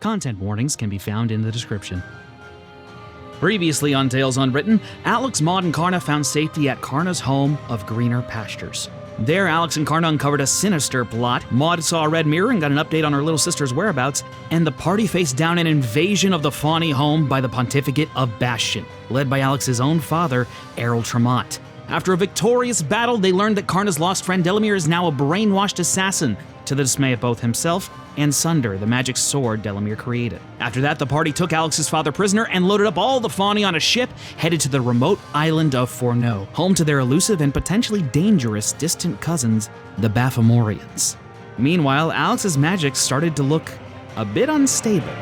Content warnings can be found in the description. Previously on Tales Unwritten, Alex, Maud, and Karna found safety at Karna's home of greener pastures. There, Alex and Karna uncovered a sinister plot, Maud saw a red mirror and got an update on her little sister's whereabouts, and the party faced down an invasion of the Fauni home by the Pontificate of Bastion, led by Alex's own father, Errol Tremont. After a victorious battle, they learned that Karna's lost friend Delamere is now a brainwashed assassin, to the dismay of both himself and Sunder, the magic sword Delamere created. After that, the party took Alex's father prisoner and loaded up all the Fauni on a ship, headed to the remote island of Forneau, home to their elusive and potentially dangerous distant cousins, the Baphomoreans. Meanwhile, Alex's magic started to look a bit unstable.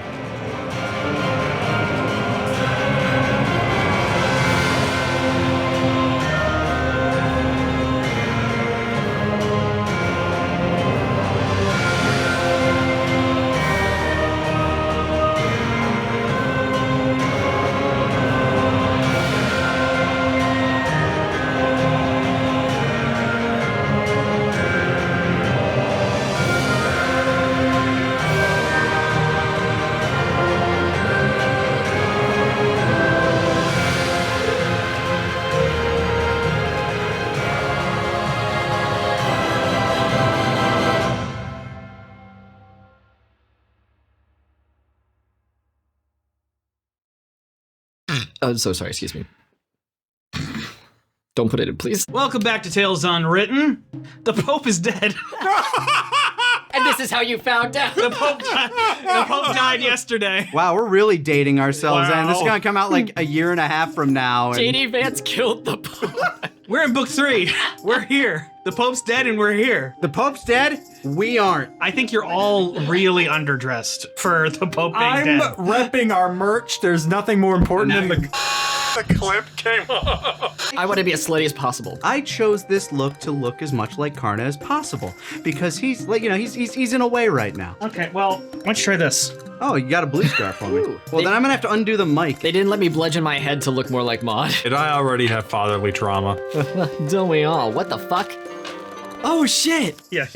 So sorry, excuse me. Don't put it in, please. Welcome back to Tales Unwritten. The Pope is dead. And this is how you found out. The Pope died yesterday. Wow, we're really dating ourselves, and this is Wow. gonna come out like a year and a half from now. And JD Vance killed the Pope. We're in book 3. We're here. The Pope's dead and we're here. the Pope's dead. We aren't. I think you're all really underdressed for the Pope being I'm dead. repping our merch. There's nothing more important than the clip came up. I want to be as slutty as possible. I chose this look to look as much like Karna as possible because he's like, he's in a way right now. Okay, well, why don't you try this? Oh, you got a blue scarf on me. Ooh. Well, then I'm gonna have to undo the mic. They didn't let me bludgeon my head to look more like Maud. Did I already have fatherly trauma? Don't we all? What the fuck? Oh shit! Yeah.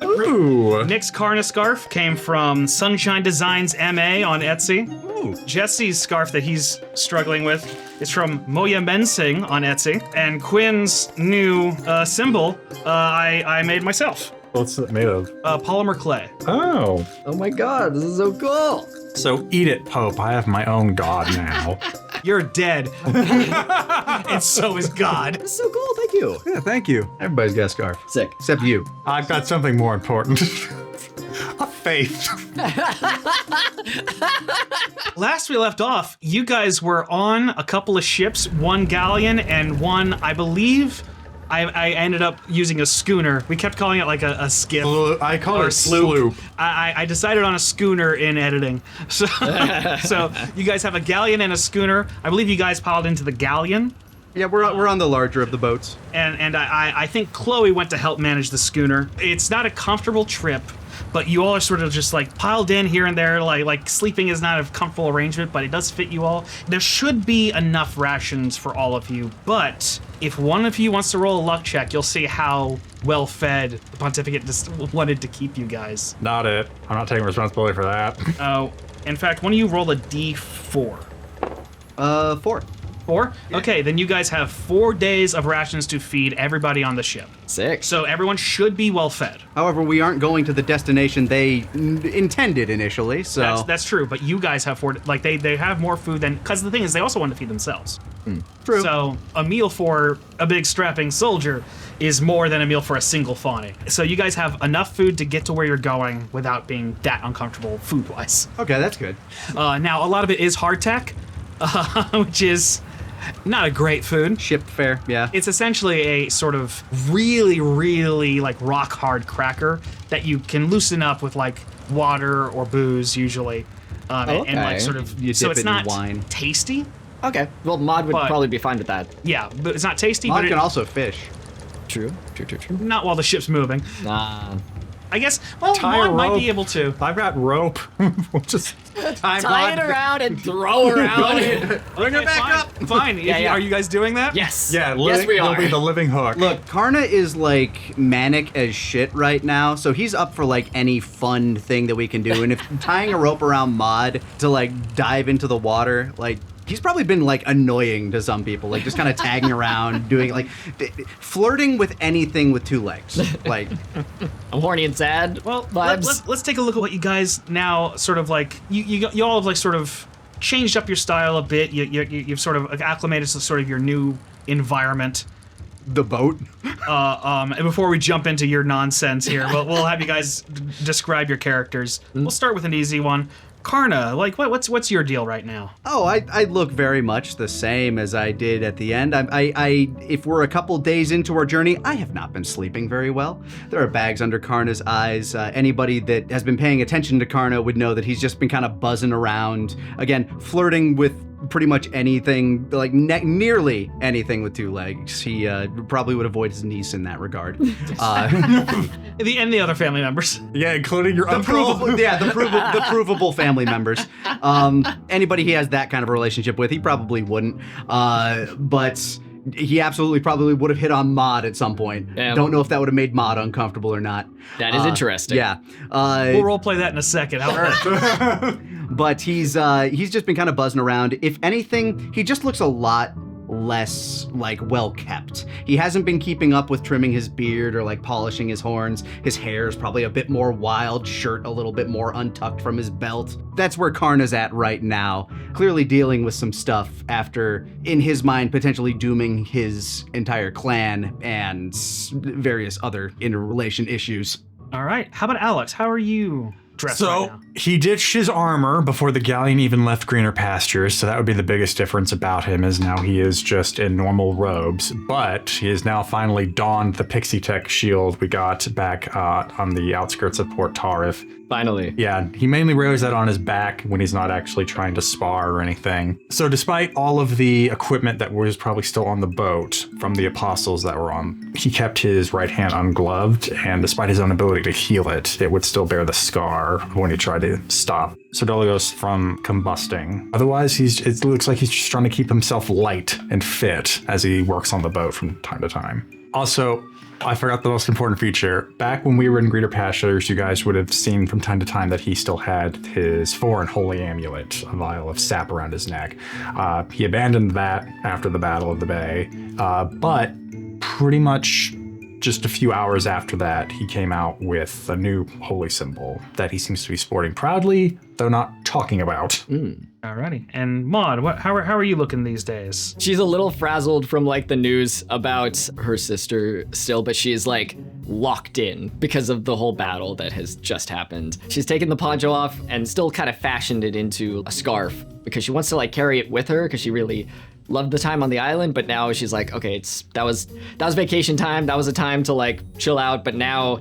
Ooh. Nick's Karna scarf came from Sunshine Designs MA on Etsy. Ooh. Jesse's scarf that he's struggling with is from Moya Mensing on Etsy. And Quinn's new symbol I made myself. What's it made of? Polymer clay. Oh. Oh my god, this is so cool! So eat it, Pope. I have my own god now. You're dead. And so is God. This is so cool, thank you. Yeah, thank you. Everybody's got a scarf. Sick. Except you. I've got something more important. A faith. Last we left off, you guys were on a couple of ships, one galleon and one, I believe, I ended up using a schooner. We kept calling it like a skiff. I call Or it sloop. I decided on a schooner in editing. So, so you guys have a galleon and a schooner. I believe you guys piled into the galleon. Yeah, we're on the larger of the boats. And I think Chloe went to help manage the schooner. It's not a comfortable trip, but you all are sort of just like piled in here and there. Like sleeping is not a comfortable arrangement, but it does fit you all. There should be enough rations for all of you, but if one of you wants to roll a luck check, you'll see how well fed the Pontificate just wanted to keep you guys. Not it. I'm not taking responsibility for that. In fact, one of you roll a d4. 4. 4? Okay, then you guys have 4 days of rations to feed everybody on the ship. Sick. So everyone should be well fed. However, we aren't going to the destination they intended initially, so... That's true, but you guys have 4, like they have more food than, because the thing is they also want to feed themselves. True. So a meal for a big strapping soldier is more than a meal for a single Fauni. So you guys have enough food to get to where you're going without being that uncomfortable food-wise. Okay, that's good. Now, a lot of it is hardtack, which is not a great food. Shipped fare, yeah. It's essentially a sort of really, really like rock hard cracker that you can loosen up with like water or booze usually. And like sort of, You so dip it's it in not wine. tasty. Okay, well Maud would But- probably be fine with that. Yeah, but it's not tasty, Mom but can also fish. True. not while the ship's moving. Nah. I guess, well, Tie a Maud might rope. be able to. I've got rope. We'll just Tie it around and throw her out. Bring her Okay, back fine. up! Fine. Yeah. Are you guys doing that? Yes. Yeah, yes, we he'll are. be the living hook. Look, Karna is like manic as shit right now, so he's up for like any fun thing that we can do. And if tying a rope around Maud to like dive into the water, like he's probably been like annoying to some people, like just kind of tagging around, doing like flirting with anything with 2 legs. Like, I'm horny and sad. Well, vibes. let's take a look at what you guys now sort of like. You all have like sort of changed up your style a bit. You've sort of acclimated to sort of your new environment. the boat. And before we jump into your nonsense here, we'll have you guys describe your characters. We'll start with an easy one. Karna, like what's your deal right now? Oh, I look very much the same as I did at the end. If we're a couple days into our journey, I have not been sleeping very well. There are bags under Karna's eyes. Anybody that has been paying attention to Karna would know that he's just been kind of buzzing around, again, flirting with pretty much anything, like nearly anything with 2 legs. He probably would avoid his niece in that regard. And the other family members. Yeah, including your uncle. The provable family members. Anybody he has that kind of a relationship with, he probably wouldn't. But he absolutely probably would have hit on Maud at some point. Yeah. Don't know if that would have made Maud uncomfortable or not. That is interesting. Yeah. We'll roleplay that in a second. But he's just been kind of buzzing around. If anything, he just looks a lot less like well kept. He hasn't been keeping up with trimming his beard or like polishing his horns. His hair is probably a bit more wild, shirt a little bit more untucked from his belt. That's where Karna's at right now, clearly dealing with some stuff after, in his mind, potentially dooming his entire clan and various other interrelation issues. All right. How about Alex? How are you dressed right now? He ditched his armor before the galleon even left greener pastures, so that would be the biggest difference about him, is now he is just in normal robes, but he has now finally donned the Pixie Tech shield we got back on the outskirts of Port Tarif. Finally. Yeah, he mainly wears that on his back when he's not actually trying to spar or anything. So despite all of the equipment that was probably still on the boat from the apostles that were on, he kept his right hand ungloved, and despite his own ability to heal it, it would still bear the scar when he tried to stop Sodolios from combusting. Otherwise, it looks like he's just trying to keep himself light and fit as he works on the boat from time to time. Also, I forgot the most important feature. Back when we were in Greener Pastures, you guys would have seen from time to time that he still had his foreign holy amulet, a vial of sap around his neck. He abandoned that after the Battle of the Bay, but pretty much just a few hours after that, he came out with a new holy symbol that he seems to be sporting proudly, though not talking about. Alrighty. And Maud, how are you looking these days? She's a little frazzled from like the news about her sister still, but she's like locked in because of the whole battle that has just happened. She's taken the poncho off and still kind of fashioned it into a scarf because she wants to like carry it with her because she really loved the time on the island, but now she's like, okay, that was vacation time. That was a time to like chill out, but now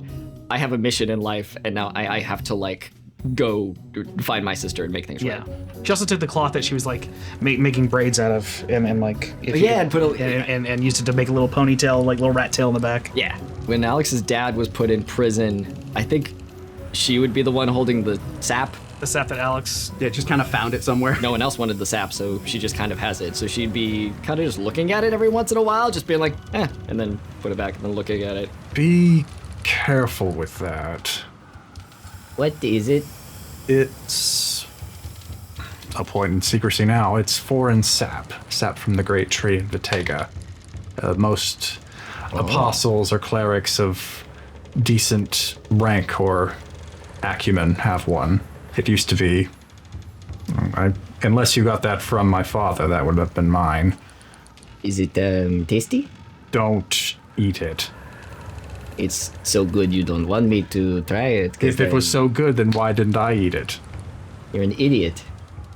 I have a mission in life and now I have to like go find my sister and make things right. She also took the cloth that she was like making braids out of and like and put and used it to make a little ponytail, like little rat tail in the back. Yeah. When Alex's dad was put in prison, I think she would be the one holding the sap. The sap that Alex just kind of found it somewhere. No one else wanted the sap, so she just kind of has it. So she'd be kind of just looking at it every once in a while, just being like, and then put it back and then looking at it. Be careful with that. What is it? It's a point in secrecy now. It's foreign sap from the great tree in Vitega. Most apostles or clerics of decent rank or acumen have one. It used to be. Unless you got that from my father, that would have been mine. Is it tasty? Don't eat it. It's so good you don't want me to try it. If it was so good, then why didn't I eat it? You're an idiot.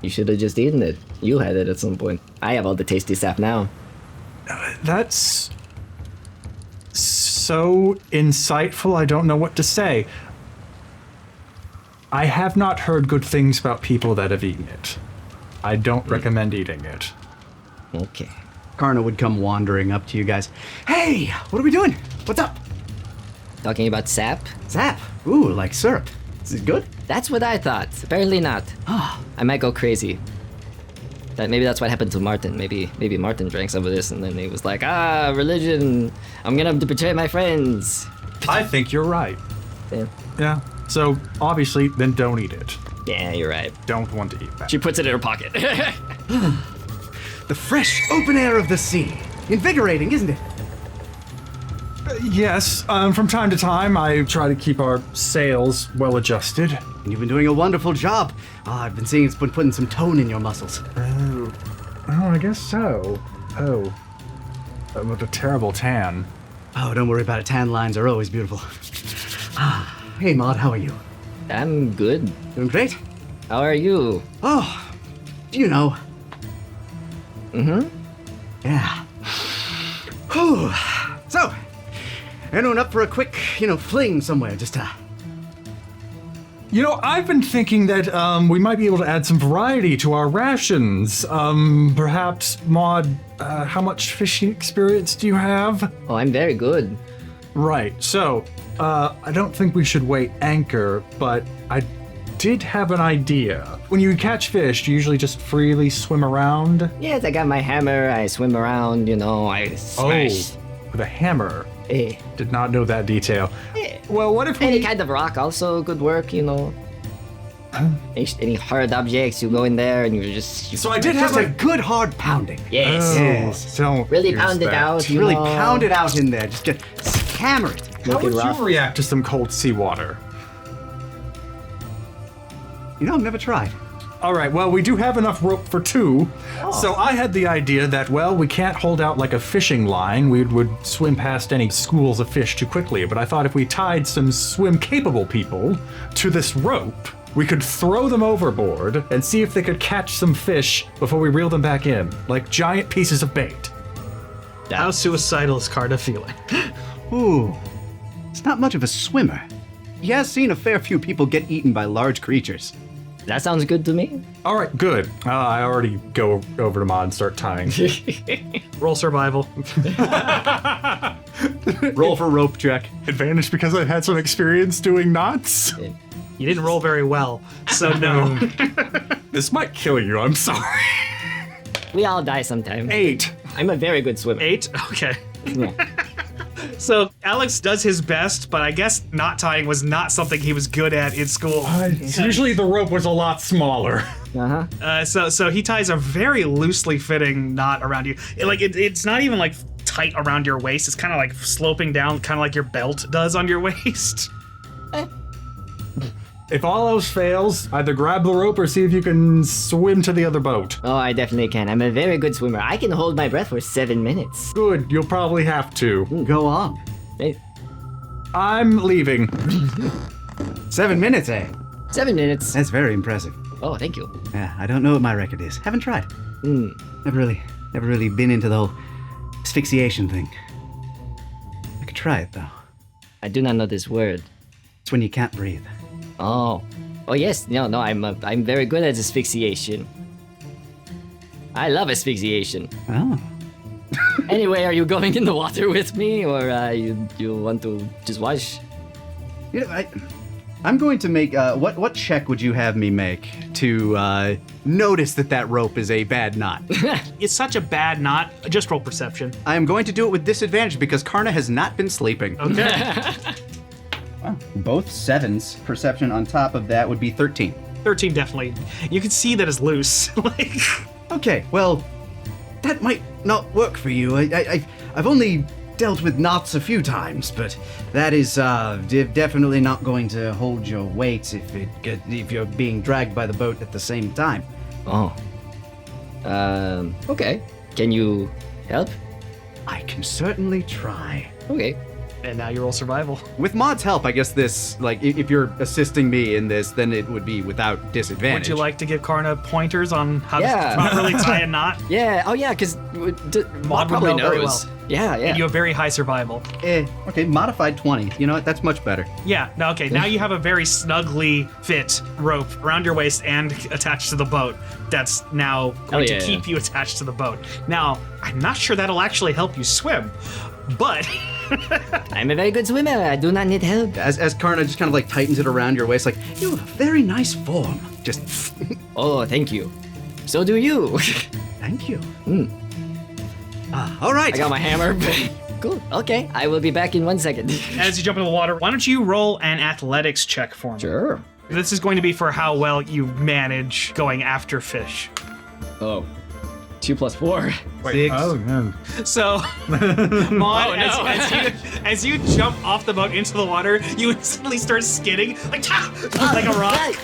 You should have just eaten it. You had it at some point. I have all the tasty sap now. That's so insightful, I don't know what to say. I have not heard good things about people that have eaten it. I don't recommend eating it. Okay. Karna would come wandering up to you guys. Hey, what are we doing? What's up? Talking about sap? Sap. Ooh, like syrup. Is it good? That's what I thought. Apparently not. I might go crazy. Maybe that's what happened to Martin. Maybe Martin drank some of this and then he was like, religion. I'm gonna betray my friends. I think you're right. Yeah. Yeah. So obviously, then don't eat it. Yeah, you're right. Don't want to eat that. She puts it in her pocket. The fresh open air of the sea. Invigorating, isn't it? Yes. From time to time, I try to keep our sails well adjusted. And you've been doing a wonderful job. I've been seeing it's been putting some tone in your muscles. Oh, I guess so. Oh. With a terrible tan. Oh, don't worry about it. Tan lines are always beautiful. Hey, Maud, how are you? I'm good. Doing great? How are you? Oh, you know. Mm-hmm. Yeah. Whew. So, anyone up for a quick, fling somewhere, just to... I've been thinking that we might be able to add some variety to our rations. Perhaps, Maud, how much fishing experience do you have? Oh, I'm very good. Right, so, I don't think we should weigh anchor, but I did have an idea. When you catch fish, do you usually just freely swim around? Yes, I got my hammer, I swim around, I smash. Oh, with a hammer. Eh. Did not know that detail. Well, what if Any we... kind of rock also good work, Any hard objects, you go in there and you just... So I did have Just a good hard pounding. Yes. Oh, Yes. don't Really use pound it that. out, Just really pound it out in there. Just hammer it. How Make it would rough. you react to some cold seawater? I've never tried. All right, well, we do have enough rope for two. So I had the idea that, we can't hold out like a fishing line. We would swim past any schools of fish too quickly. But I thought if we tied some swim-capable people to this rope, we could throw them overboard and see if they could catch some fish before we reel them back in, like giant pieces of bait. How suicidal is Karna feeling? Ooh. It's not much of a swimmer. He has seen a fair few people get eaten by large creatures. That sounds good to me. All right, good. I already go over to Mod and start tying. Roll survival. Roll for rope check. Advantage because I had some experience doing knots. You didn't roll very well, so no. This might kill you, I'm sorry. We all die sometime. 8. I'm a very good swimmer. 8? Okay. Yeah. So Alex does his best, but I guess knot tying was not something he was good at in school. Usually the rope was a lot smaller. Uh-huh. So he ties a very loosely fitting knot around you. It's not even like tight around your waist. It's kind of like sloping down, kind of like your belt does on your waist. If all else fails, either grab the rope or see if you can swim to the other boat. Oh, I definitely can. I'm a very good swimmer. I can hold my breath for 7 minutes. Good, you'll probably have to. Go on. Hey, I'm leaving. 7 minutes, eh? 7 minutes. That's very impressive. Oh, thank you. Yeah, I don't know what my record is. Haven't tried. Hmm. Never really been into the whole asphyxiation thing. I could try it though. I do not know this word. It's when you can't breathe. Oh. Oh, yes. No, I'm very good at asphyxiation. I love asphyxiation. Oh. Anyway, are you going in the water with me, or you want to just watch? I'm going to make, what check would you have me make to notice that rope is a bad knot? It's such a bad knot. Just roll perception. I am going to do it with disadvantage because Karna has not been sleeping. Okay. Wow. Both 7s. Perception on top of that would be 13. 13 definitely. You can see that it's loose. Okay, well, that might not work for you. I've only dealt with knots a few times, but that is definitely not going to hold your weight if you're being dragged by the boat at the same time. Oh. Okay. Can you help? I can certainly try. Okay. And now you roll survival. With Maud's help, I guess this, if you're assisting me in this, then it would be without disadvantage. Would you like to give Karna pointers on how Yeah. to properly tie a knot? Yeah. Oh, yeah. Because Maud would probably know very knows. well. Yeah. And you have very high survival. Okay, modified 20. You know what? That's much better. Yeah, no, okay, now you have a very snugly fit rope around your waist and attached to the boat that's now going to keep you attached to the boat. Now, I'm not sure that'll actually help you swim, but... I'm a very good swimmer. I do not need help. As Karna just kind of tightens it around your waist, you have a very nice form. Just... Oh, thank you. So do you. Thank you. All right. I got my hammer. Cool. Okay, I will be back in 1 second. As you jump into the water, why don't you roll an athletics check for me? Sure. This is going to be for how well you manage going after fish. Oh. 2 + 4. Six. Oh, man. So, Maud, no. as you jump off the boat into the water, you instantly start skidding like a rock,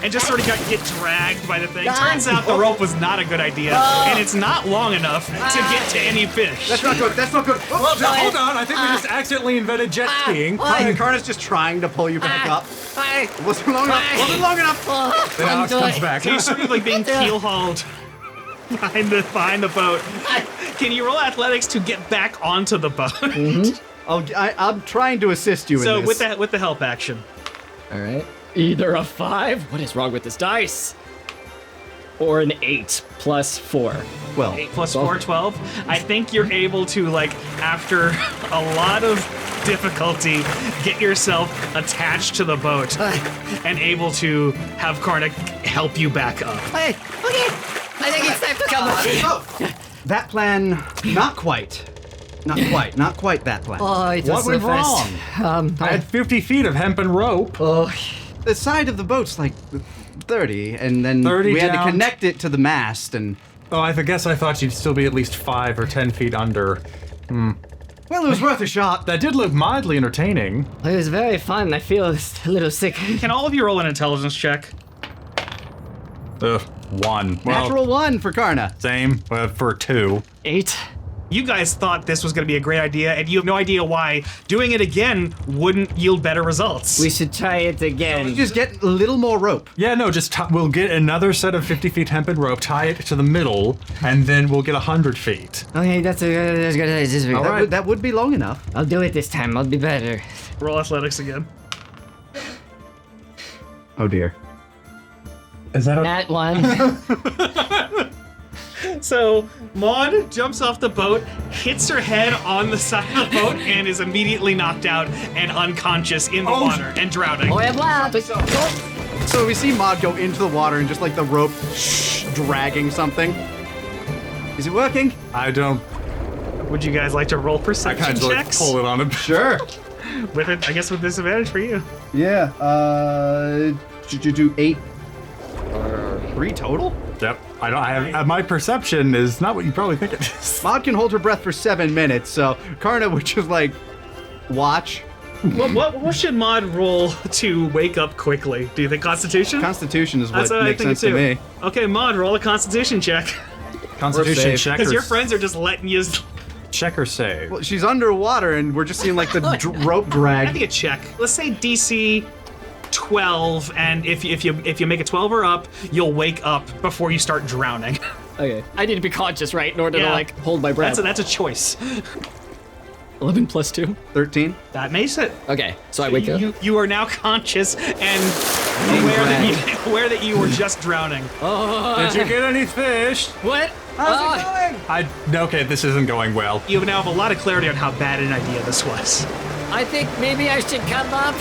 and just sort of get dragged by the thing. Turns out the rope was not a good idea, and it's not long enough to get to any fish. That's not good. That's not good. Oh, Now, hold on. I think we just accidentally invented jet skiing. Karna's just trying to pull you back up. Wasn't long enough. Wasn't long enough. Then Alex comes back. So you're sort of like being keel-hauled behind the boat. Can you roll athletics to get back onto the boat? I'm trying to assist you in So this. with the help action. All right. Either a 5. What is wrong with this dice? Or an 8 + 4. Well, 8 + 4, 12. I think you're able to, like, after a lot of difficulty, get yourself attached to the boat and able to have Karna help you back up. Okay. I think it's time to come back. that plan, not quite. Not quite that plan. Oh, it was What so went fast. I had 50 feet of hempen rope. The side of the boat's like 30, and then 30 we had to down. connect it to the mast, and Oh, I guess I thought you'd still be at least 5 or 10 feet under. well, it was worth a shot. That did look mildly entertaining. It was very fun. I feel a little sick. Can all of you roll an intelligence check? 1. Well, Natural 1 for Karna. same, but for 2. 8. You guys thought this was going to be a great idea, and you have no idea why doing it again wouldn't yield better results. We should try it again. Just get a little more rope. Yeah, no, just we'll get another set of 50 feet hempen rope, tie it to the middle, and then we'll get 100 feet. Okay, that's good. All right. That would be long enough. I'll do it this time. I'll be better. Roll athletics again. Oh dear. Is that Nat 1. So, Maud jumps off the boat, hits her head on the side of the boat, and is immediately knocked out and unconscious in the water and drowning. Au revoir. So we see Maud go into the water and just like the rope dragging something. Is it working? I don't. Would you guys like to roll I perception kind of like checks? pull it on him. Sure. With it, I guess with disadvantage for you. Yeah. Did you do 8? 3 total? Yep. I have my perception is not what you probably think it is. Maud can hold her breath for 7 minutes, so Karna would just like watch. What should Maud roll to wake up quickly? Do you think Constitution? Constitution is That's what what I makes think sense to me. Okay, Maud, roll a Constitution check. Constitution safe. check. Because or- your friends are just letting you. check or save. Well, she's underwater and we're just seeing like the rope I drag. think a check. Let's say DC 12, and if you make a 12 or up, you'll wake up before you start drowning. Okay. I need to be conscious, right, in order Yeah. to like hold my breath. That's a choice. 11 + 2. 13. That makes it. Okay, so I wake up. You are now conscious and aware that you were just drowning. Did you get any fish? What? How's it going? Okay, this isn't going well. You now have a lot of clarity on how bad an idea this was. I think maybe I should come up.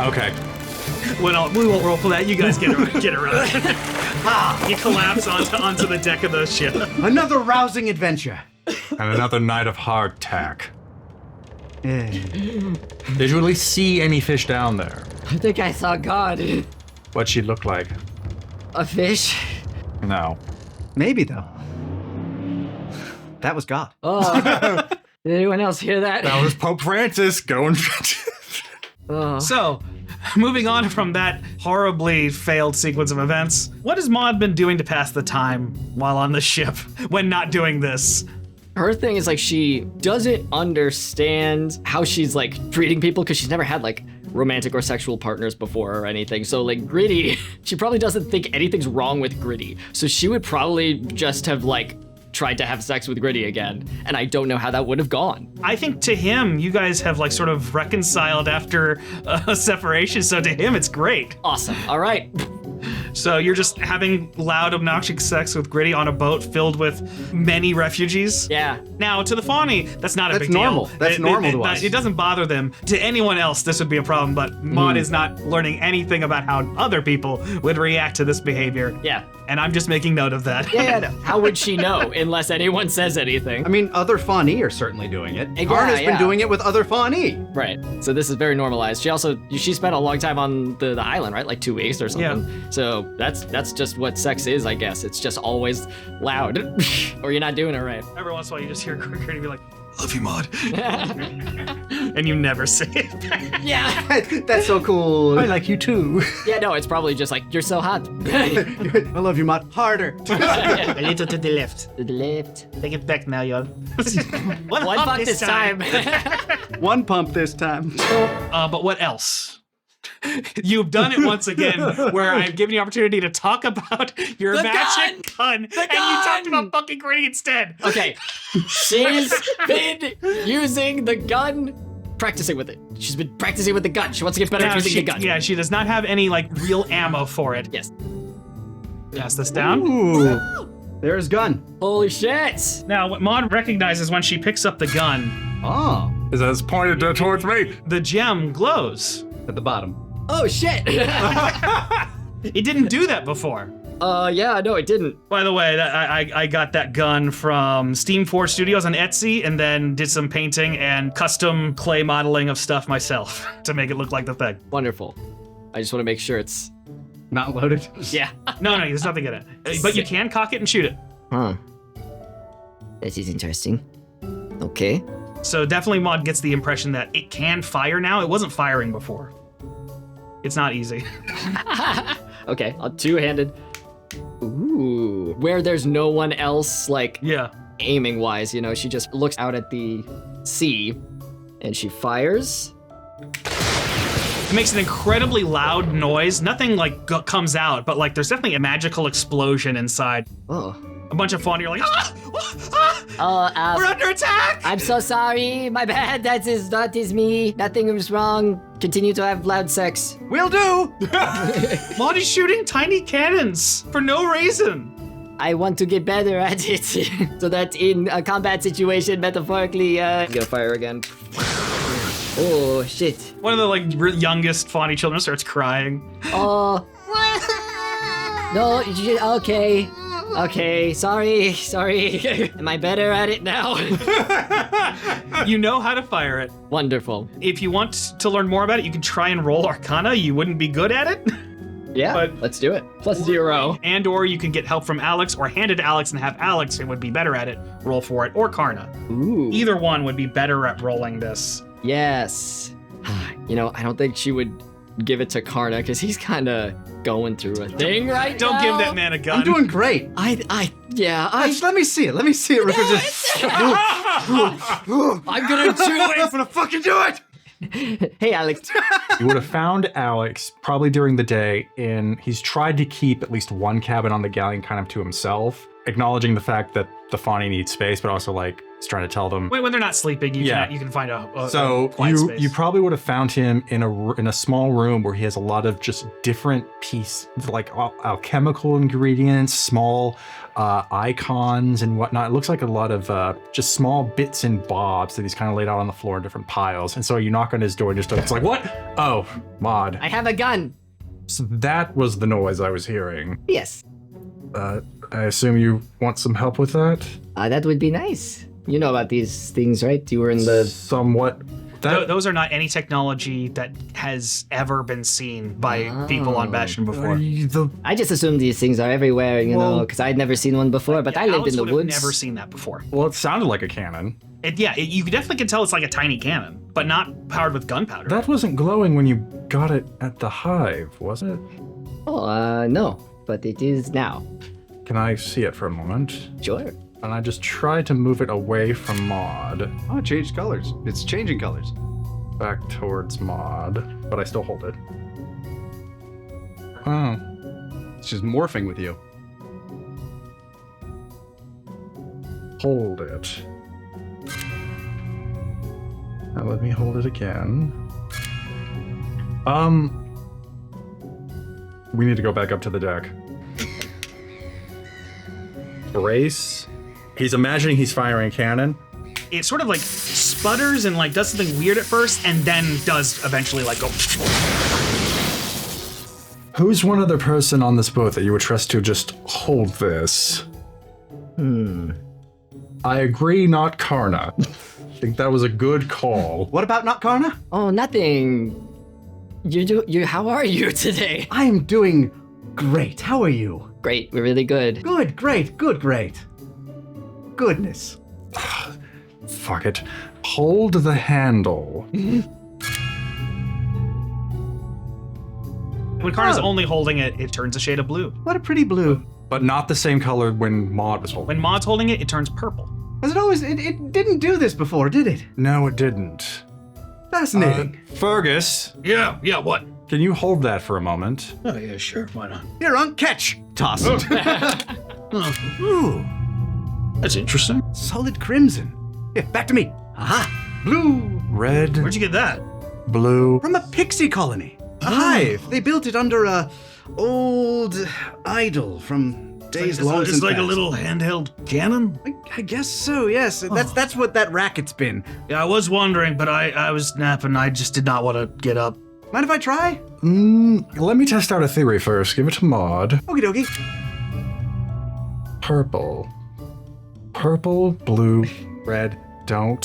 Okay. Well, we won't roll for that. You guys get around. You collapse onto the deck of the ship. Another rousing adventure. And another night of hardtack. Eh. Did you at least see any fish down there? I think I saw God. What'd she look like? A fish? No. Maybe though. That was God. Oh. Did anyone else hear that? That was Pope Francis going. Oh. So, moving on from that horribly failed sequence of events, what has Maud been doing to pass the time while on the ship when not doing this? Her thing is like she doesn't understand how she's like treating people because she's never had like romantic or sexual partners before or anything. So like Gritty, she probably doesn't think anything's wrong with Gritty. So she would probably just have like tried to have sex with Gritty again. And I don't know how that would have gone. I think to him, you guys have like sort of reconciled after a separation, so to him, it's great. Awesome. All right. So you're just having loud, obnoxious sex with Gritty on a boat filled with many refugees? Yeah. Now, to the Fauni, that's not a That's big normal. deal. That's normal to us. It doesn't bother them. To anyone else, this would be a problem, but Maud is not learning anything about how other people would react to this behavior. Yeah. And I'm just making note of that. Yeah. How would she know unless anyone says anything? I mean, other Fauni are certainly doing it. Yeah, Karna's been yeah. doing it with other Fauni. Right. So this is very normalized. She spent a long time on the island, right? Like 2 weeks or something. Yeah. So that's just what sex is, I guess. It's just always loud, or you're not doing it right. Every once in a while, you just hear Gritty be like, love you, Maud. And you never say it. Yeah. That's so cool. I like you too. Yeah. No, it's probably just like you're so hot. I love you, Maud. Harder. A little to the left. To the left. Take it back now, y'all. One fuck this time. One pump this time. But what else? You've done it once again, where I've given you opportunity to talk about your The magic gun, and you talked about fucking Gritty instead. Okay. She's been using the gun, practicing with it. She's been practicing with the gun. She wants to get better at using the gun. Yeah, she does not have any like real ammo for it. Yes. Pass this down. Ooh. There's gun. Holy shit. Now, what Maud recognizes when she picks up the gun, Oh. Is that it's pointed towards me? the gem glows. At the bottom. Oh shit. It didn't do that before. Yeah, no, it didn't. By the way, I got that gun from Steam Forge Studios on Etsy, and then did some painting and custom clay modeling of stuff myself to make it look like the thing. Wonderful. I just want to make sure it's. Not loaded. Yeah. No, there's nothing in it. But you can cock it and shoot it. Huh. That is interesting. Okay. So definitely Maud gets the impression that it can fire now. It wasn't firing before. It's not easy. Okay, two-handed. Ooh. Where there's no one else, like, Yeah. aiming wise, she just looks out at the sea and she fires. It makes an incredibly loud noise. Nothing like comes out, but like there's definitely a magical explosion inside. Oh. A bunch of Fauni are like, we're under attack! I'm so sorry. My bad. That is me. Nothing was wrong. Continue to have loud sex. Will do. Maud is shooting tiny cannons for no reason. I want to get better at it so that in a combat situation, metaphorically, I'm gonna fire again. Oh, shit. One of the like youngest Fauni children starts crying. Oh. No, okay. Okay, sorry. Am I better at it now? You know how to fire it. Wonderful. If you want to learn more about it, you can try and roll Arcana. You wouldn't be good at it. Yeah, But- let's do it. +0. And or you can get help from Alex or hand it to Alex and have Alex, who would be better at it, roll for it, or Karna. Ooh. Either one would be better at rolling this. Yes. I don't think she would give it to Karna because he's kind of going through a thing right Don't now. give that man a gun. I'm doing great. I Let me see it. Let me see it. I'm gonna do it. I'm gonna fucking do it. Hey, Alex. You would have found Alex probably during the day, and he's tried to keep at least one cabin on the galleon kind of to himself, acknowledging the fact that the Fauni needs space, but also like he's trying to tell them. When they're not sleeping, you Yeah. can find a So quiet space. you probably would have found him in a small room where he has a lot of just different pieces, like alchemical ingredients, small icons and whatnot. It looks like a lot of just small bits and bobs that he's kind of laid out on the floor in different piles. And so you knock on his door and just it's like, what? Oh, Maud. I have a gun. So that was the noise I was hearing. Yes. I assume you want some help with that? That would be nice. You know about these things, right? You were in the... Somewhat. Those are not any technology that has ever been seen by people on Bastion before. I just assume these things are everywhere, because I'd never seen one before, but I lived Alex in the would have woods. never seen that before. Well, it sounded like a cannon. You definitely can tell it's like a tiny cannon, but not powered with gunpowder. That wasn't glowing when you got it at the hive, was it? Oh, no, but it is now. Can I see it for a moment? Sure. And I just try to move it away from Maud, Oh, it changed colors. It's changing colors. back towards Maud, but I still hold it. Oh. It's just morphing with you. Hold it. Now let me hold it again. We need to go back up to the deck. Brace. He's imagining he's firing a cannon. It sort of like sputters and like does something weird at first, and then does eventually like go. Who's one other person on this boat that you would trust to just hold this? I agree, not Karna. I think that was a good call. What about not Karna? Oh, nothing. How are you today? I am doing great. How are you? Great, we're really good. Good, great, good, great. Goodness. Fuck it. Hold the handle. When Karna's only holding it, it turns a shade of blue. What a pretty blue. But not the same color when Maud was holding When Maud's holding it, it turns purple. As it always, it didn't do this before, did it? No, it didn't. Fascinating. Fergus, Yeah, what? can you hold that for a moment? Oh, yeah, sure, why not? Here, on catch. Toss it. Ooh, That's interesting. solid crimson. Here, back to me. Aha, blue. Red, Where'd you get that? blue. From a pixie colony. A hive. They built it under a old idol from days long since It's like a past. little handheld cannon? I guess so, yes. That's what that racket's been. Yeah, I was wondering, but I was napping. I just did not want to get up. Mind if I try? Let me test out a theory first. Give it to Maud. Okie dokie. Purple. Purple, blue, red, don't.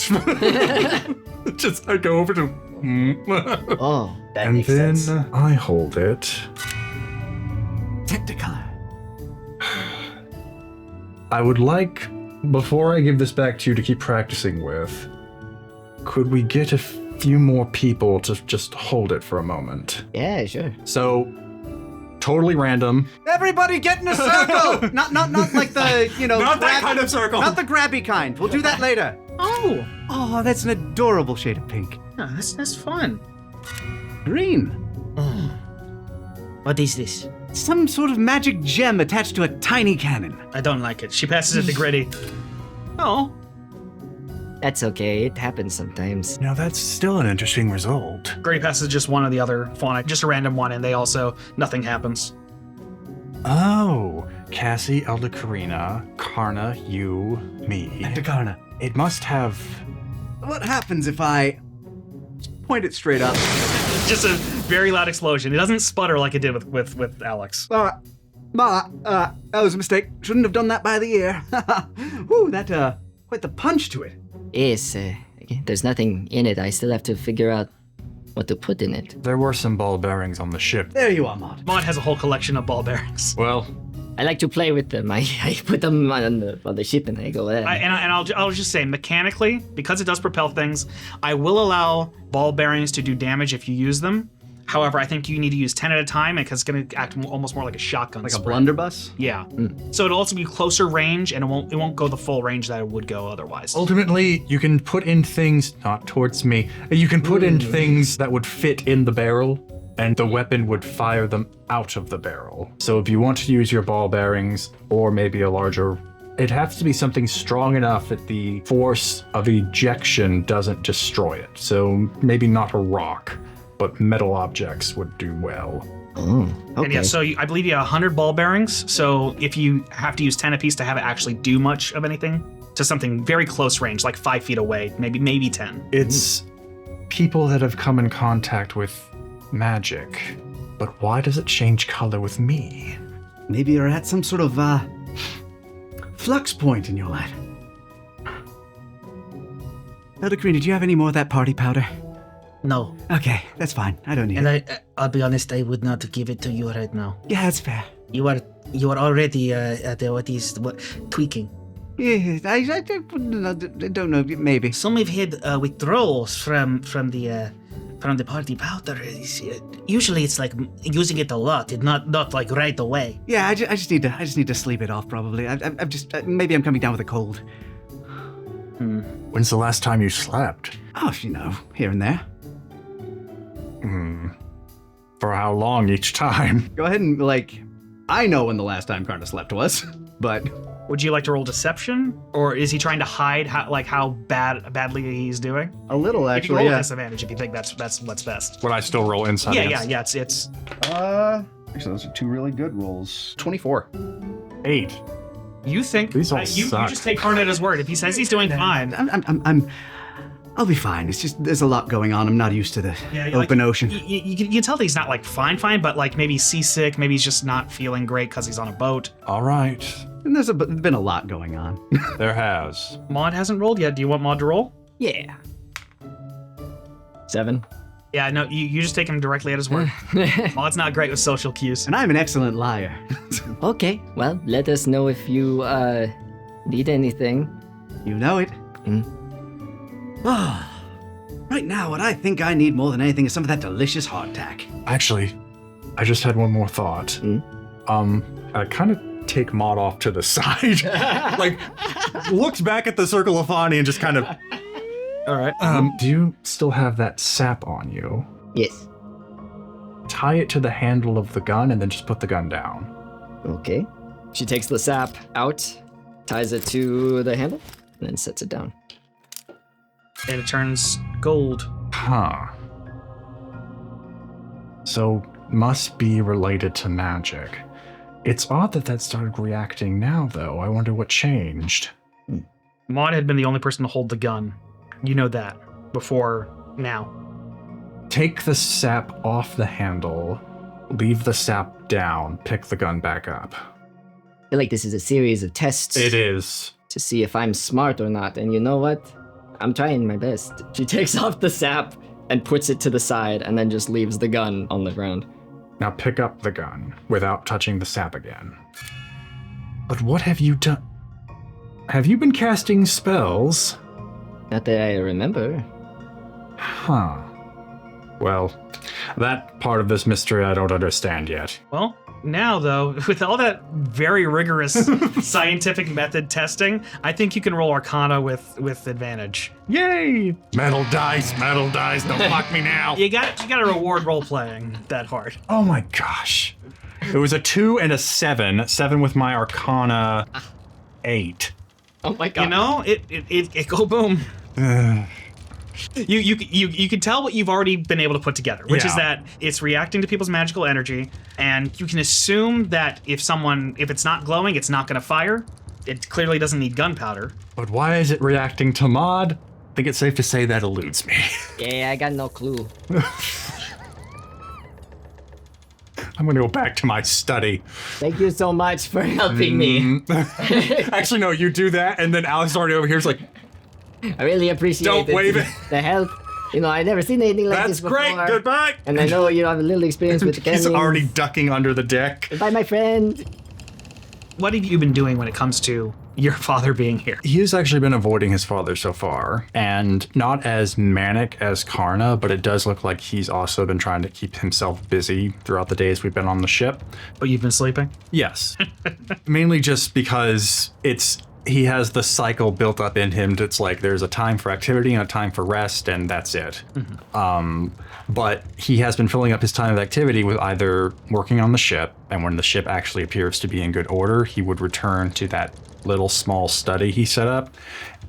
Just, I go over to... Oh, that and makes then sense. I hold it. Technicolor. I would like, before I give this back to you to keep practicing with, could we get a few more people to just hold it for a moment? Yeah, sure. So, totally random. Everybody get in a circle! not like the, Not that kind of circle. Not the grabby kind. We'll do that later. Oh, Oh, that's an adorable shade of pink. that's fun. Green. What is this? Some sort of magic gem attached to a tiny cannon. I don't like it. She passes it to Gritty. Oh, That's okay, it happens sometimes. Now that's still an interesting result. Gritty passes just one of the other fauna, just a random one, and they also, nothing happens. Oh, Cassie, Elda Karina, Karna, you, me. And to Karna. It must have... What happens if I point it straight up? Just a very loud explosion. It doesn't sputter like it did with Alex. That was a mistake. Shouldn't have done that by the ear. Ooh, that, quite the punch to it. Yes, there's nothing in it. I still have to figure out what to put in it. There were some ball bearings on the ship. There you are, Maud. Maud has a whole collection of ball bearings. Well, I like to play with them. I put them on the ship and I go, I'll just say, mechanically, because it does propel things, I will allow ball bearings to do damage if you use them. However, I think you need to use 10 at a time because it's going to act almost more like a shotgun Like a spray. blunderbuss? Yeah. So it'll also be closer range, and it won't go the full range that it would go otherwise. ultimately, you can put in things, not towards me, you can put in things that would fit in the barrel, and the weapon would fire them out of the barrel. So if you want to use your ball bearings, or maybe a larger, it has to be something strong enough that the force of ejection doesn't destroy it. So maybe not a rock, but metal objects would do well. oh, okay. And yeah, so I believe you have 100 ball bearings. So if you have to use 10 apiece to have it actually do much of anything, to something very close range, like 5 feet away, maybe 10. It's people that have come in contact with magic. But why does it change color with me? Maybe you're at some sort of, flux point in your life. Elder Green, did you have any more of that party powder? No, Okay, that's fine. I don't need and it. I'll be honest, I would not give it to you right now. Yeah, that's fair. You are already tweaking. Yeah, I don't know, maybe. Some have had withdrawals from the party powder. Usually it's like using it a lot, it's not like right away. Yeah, I just need to sleep it off. Probably. I'm just maybe I'm coming down with a cold. When's the last time you slept? Oh, here and there. For how long each time? Go ahead and I know when the last time Karna slept was, but Would you like to roll deception? Or is he trying to hide how badly he's doing? a little You can actually. roll Yeah. disadvantage if you think that's what's best. Would I still roll inside? Yeah, it's I Actually, those are 2 really good rolls. 24. 8. You think These all you suck. just take Karna at his word. If he says he's doing fine, I'll be fine. It's just there's a lot going on. I'm not used to the open ocean. You can tell that he's not like fine, but like maybe seasick. Maybe he's just not feeling great because he's on a boat. All right. And there's been a lot going on. There has. Maud hasn't rolled yet. Do you want Maud to roll? Yeah. 7. Yeah, no, you just take him directly at his word. Maud's not great with social cues. And I'm an excellent liar. Okay, well, let us know if you need anything. You know it. Right now, what I think I need more than anything is some of that delicious hardtack. Actually, I just had one more thought. I kind of take Maud off to the side, like looks back at the circle of Fauni and just kind of. All right. Do you still have that sap on you? Yes. Tie it to the handle of the gun and then just put the gun down. Okay. She takes the sap out, ties it to the handle, and then sets it down. And it turns gold. Huh. So, must be related to magic. It's odd that started reacting now, though. I wonder what changed. Maud had been the only person to hold the gun. You know that. Before now. Take the sap off the handle, leave the sap down, pick the gun back up. I feel like this is a series of tests. It is. To see if I'm smart or not, and you know what? I'm trying my best. She takes off the sap and puts it to the side and then just leaves the gun on the ground. Now pick up the gun without touching the sap again. But what have you done? Have you been casting spells? Not that I remember. Huh. Well, that part of this mystery I don't understand yet. Well, now though, with all that very rigorous scientific method testing, I think you can roll Arcana with advantage. Yay! Metal dice, don't fuck me now. You got to reward role playing that hard. Oh my gosh. It was a 2 and a 7. 7 with my Arcana 8. Oh my god. You know, it go boom. You can tell what you've already been able to put together, which is that it's reacting to people's magical energy, and you can assume that if it's not glowing, it's not going to fire. It clearly doesn't need gunpowder. But why is it reacting to Maud? I think it's safe to say that eludes me. Yeah, I got no clue. I'm gonna go back to my study. Thank you so much for helping me. Actually, no, you do that, and then Alex already over here is like, I really appreciate Don't wave it. the help. You know, I've never seen anything like that's this before. great, goodbye. And I know you have a little experience with the He's cannons. already ducking under the deck. Goodbye, my friend. What have you been doing when it comes to your father being here? He has actually been avoiding his father so far, and not as manic as Karna, but it does look like he's also been trying to keep himself busy throughout the days we've been on the ship. But you've been sleeping? Yes. Mainly just because he has the cycle built up in him. It's like there's a time for activity and a time for rest, and that's it. But he has been filling up his time of activity with either working on the ship, and when the ship actually appears to be in good order, he would return to that little small study he set up.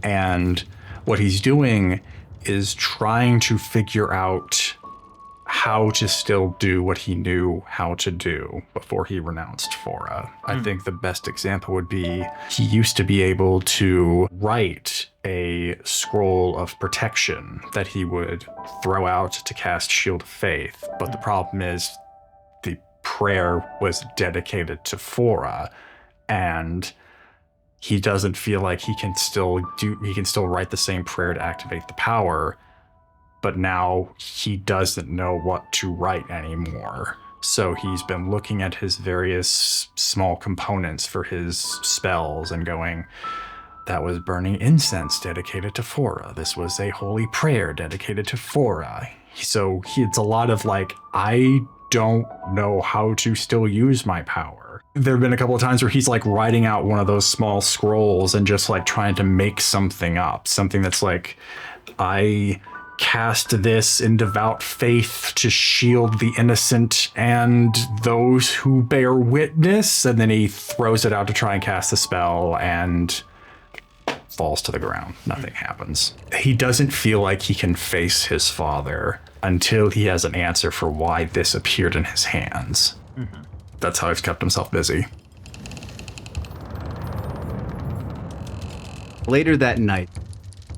And what he's doing is trying to figure out how to still do what he knew how to do before he renounced Fora. I think the best example would be he used to be able to write a scroll of protection that he would throw out to cast Shield of Faith, but the problem is the prayer was dedicated to Fora, and he doesn't feel like he can still write the same prayer to activate the power. But now he doesn't know what to write anymore. So he's been looking at his various small components for his spells and going, that was burning incense dedicated to Fora. This was a holy prayer dedicated to Fora. So it's a lot of like, I don't know how to still use my power. There have been a couple of times where he's like writing out one of those small scrolls and just like trying to make something up. Something that's like, I cast this in devout faith to shield the innocent and those who bear witness, and then he throws it out to try and cast the spell and falls to the ground. Nothing happens. He doesn't feel like he can face his father until he has an answer for why this appeared in his hands. that's how he's kept himself busy. Later that night,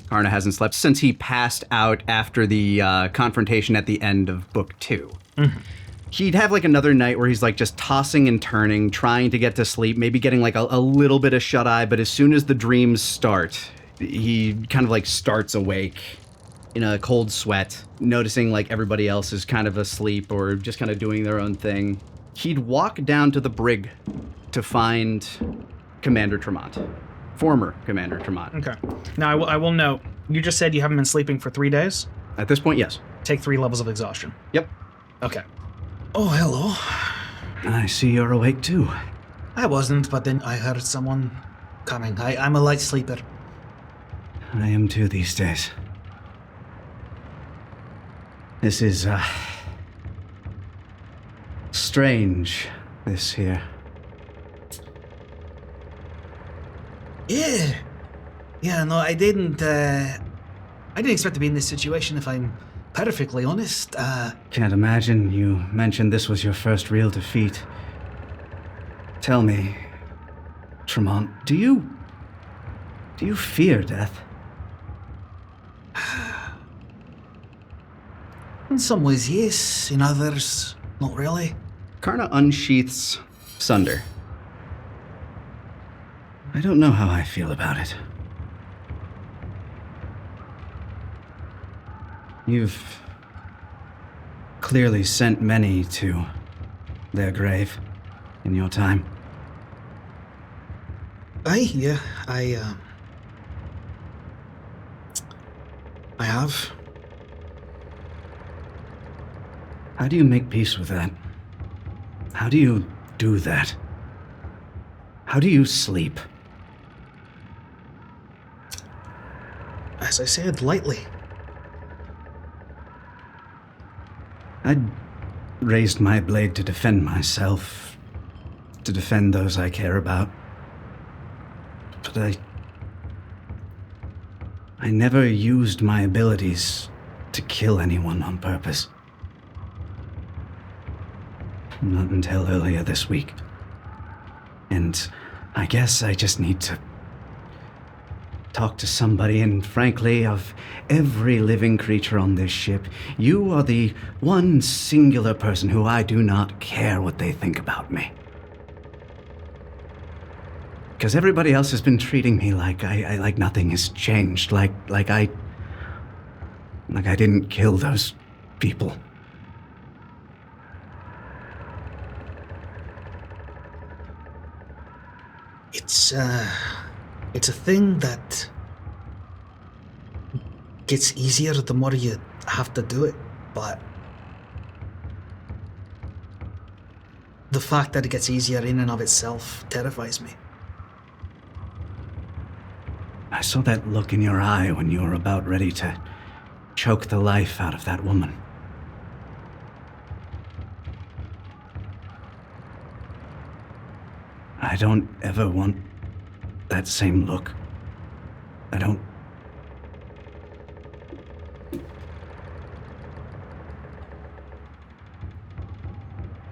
Karna hasn't slept since he passed out after the confrontation at the end of book 2. He'd have like another night where he's like just tossing and turning, trying to get to sleep, maybe getting like a little bit of shut-eye, but as soon as the dreams start, he kind of like starts awake in a cold sweat, noticing like everybody else is kind of asleep or just kind of doing their own thing. He'd walk down to the brig to find Commander Tremont. Former Commander Tremont. Okay. Now, I will note, you just said you haven't been sleeping for 3 days? At this point, yes. Take 3 levels of exhaustion. Yep. Okay. Oh, hello. I see you're awake too. I wasn't, but then I heard someone coming. I'm a light sleeper. I am too these days. This is, strange, this here. Yeah. Yeah, no, I didn't expect to be in this situation, if I'm perfectly honest. Can't imagine you mentioned this was your first real defeat. Tell me, Tremont, do you fear death? In some ways, yes. In others, not really. Karna unsheaths Sunder. I don't know how I feel about it. You've clearly sent many to their grave in your time. Yeah, I have. How do you make peace with that? How do you do that? How do you sleep? As I said, lightly. I'd raised my blade to defend myself, to defend those I care about. But I never used my abilities to kill anyone on purpose. Not until earlier this week. And I guess I just need to talk to somebody, and frankly, of every living creature on this ship, you are the one singular person who I do not care what they think about me. Because everybody else has been treating me like like nothing has changed, like I didn't kill those people. It's a thing that gets easier the more you have to do it, but the fact that it gets easier in and of itself terrifies me. I saw that look in your eye when you were about ready to choke the life out of that woman. I don't ever want that same look. I don't...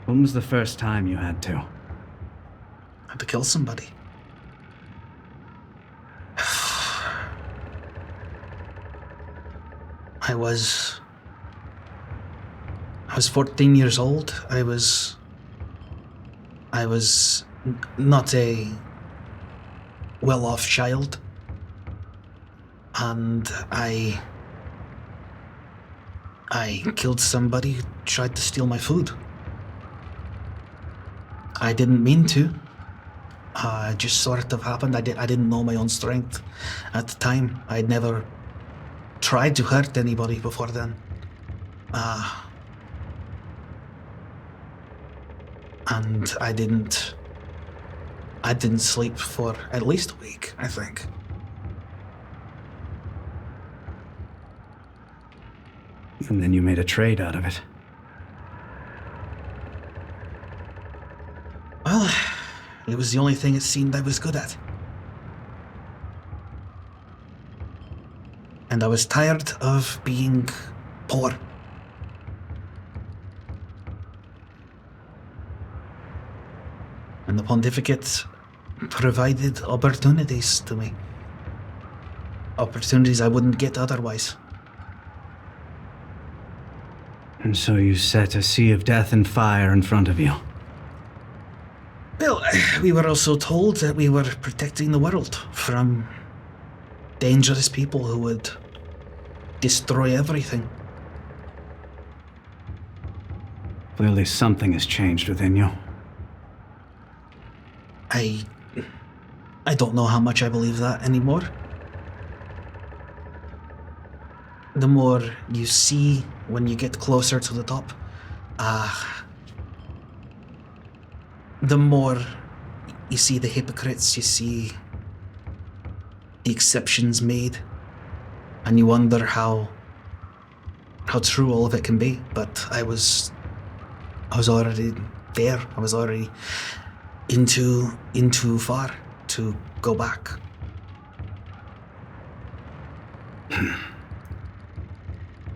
When was the first time you had to? I had to kill somebody. I was 14 years old. I was not a well-off child, and I killed somebody who tried to steal my food. I didn't mean to. It just sort of happened. I didn't know my own strength at the time. I'd never tried to hurt anybody before then. And I didn't sleep for at least a week, I think. And then you made a trade out of it. Well, it was the only thing it seemed I was good at. And I was tired of being poor. the pontificate provided opportunities to me. Opportunities I wouldn't get otherwise. And so you set a sea of death and fire in front of you. Well, we were also told that we were protecting the world from dangerous people who would destroy everything. Clearly something has changed within you. I don't know how much I believe that anymore. The more you see when you get closer to the top, the more you see the hypocrites, you see the exceptions made, and you wonder how true all of it can be. But I was already there. I was already in too far to go back.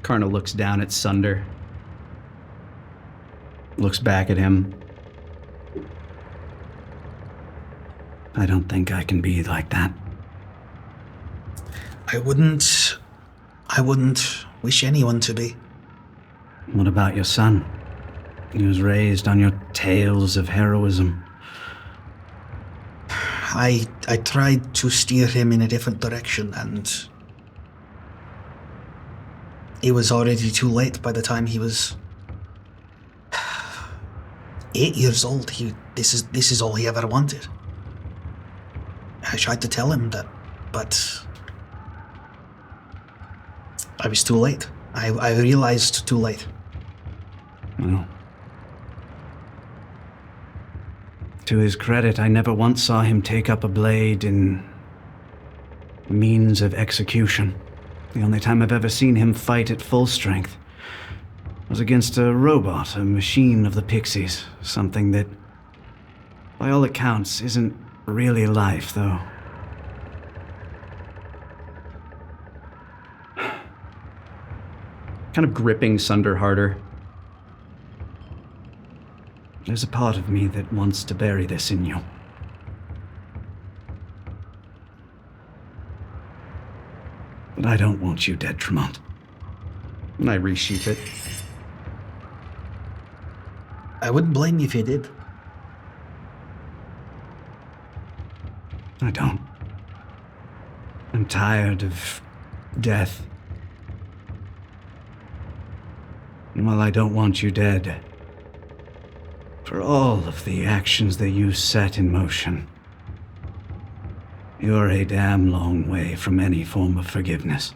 Karna looks down at Sunder. Looks back at him. I don't think I can be like that. I wouldn't wish anyone to be. What about your son? He was raised on your tales of heroism. I tried to steer him in a different direction, and it was already too late by the time he was 8 years old. This is all he ever wanted. I tried to tell him that, but I was too late. I realized too late. Well, to his credit, I never once saw him take up a blade in means of execution. The only time I've ever seen him fight at full strength was against a robot, a machine of the Pixies, something that, by all accounts, isn't really life, though. Kind of gripping Sunder harder. There's a part of me that wants to bury this in you. But I don't want you dead, Tremont. And I resheath it. I wouldn't blame you if you did. I don't. I'm tired of death. And while I don't want you dead, for all of the actions that you set in motion, you're a damn long way from any form of forgiveness.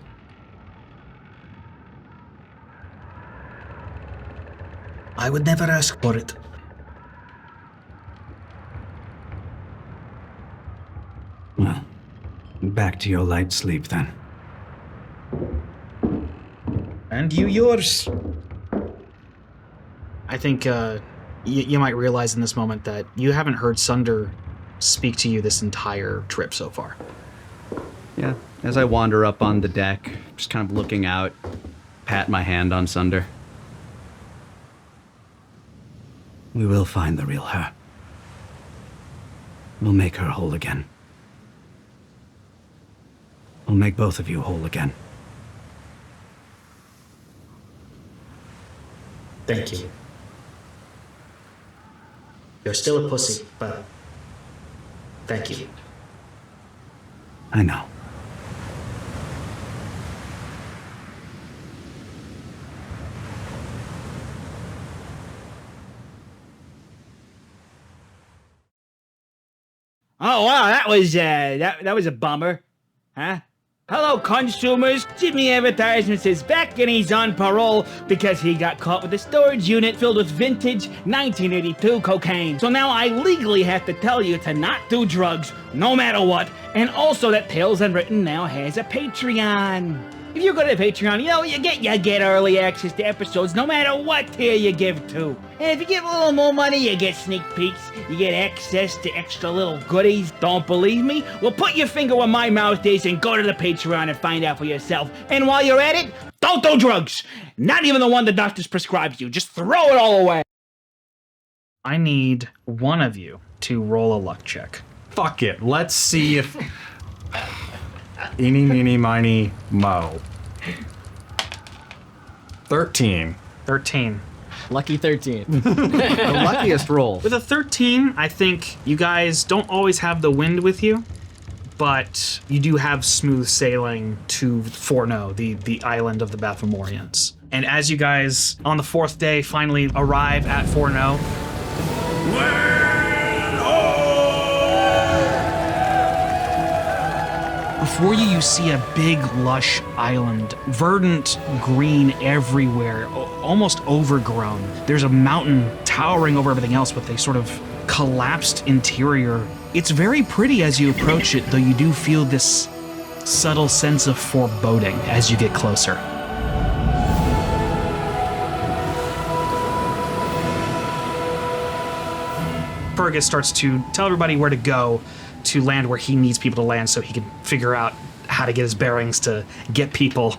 I would never ask for it. Well, back to your light sleep then. And you yours. I think you might realize in this moment that you haven't heard Sunder speak to you this entire trip so far. Yeah, as I wander up on the deck, just kind of looking out, pat my hand on Sunder. We will find the real her. We'll make her whole again. We'll make both of you whole again. Thank you. You're still a pussy, but thank you. I know. Oh wow, that was a bummer, huh? Hello, consumers. Jimmy Advertisements is back and he's on parole because he got caught with a storage unit filled with vintage 1982 cocaine. So now I legally have to tell you to not do drugs, no matter what, and also that Tales Unwritten now has a Patreon. If you go to Patreon, you get early access to episodes no matter what tier you give to. And if you give a little more money, you get sneak peeks, you get access to extra little goodies. Don't believe me? Well, put your finger where my mouth is and go to the Patreon and find out for yourself. And while you're at it, don't do drugs. Not even the one the doctors prescribed you. Just throw it all away. I need one of you to roll a luck check. Fuck it. Let's see if... Eeny, meeny, miny, mo. 13. 13. Lucky 13. The luckiest roll. With a 13, I think you guys don't always have the wind with you, but you do have smooth sailing to Forneau, the island of the Baphomoreans. And as you guys, on the 4th day, finally arrive at Forneau, before you see a big, lush island, verdant green everywhere, almost overgrown. There's a mountain towering over everything else with a sort of collapsed interior. It's very pretty as you approach it, though you do feel this subtle sense of foreboding as you get closer. Fergus starts to tell everybody where to go to land where he needs people to land so he can figure out how to get his bearings to get people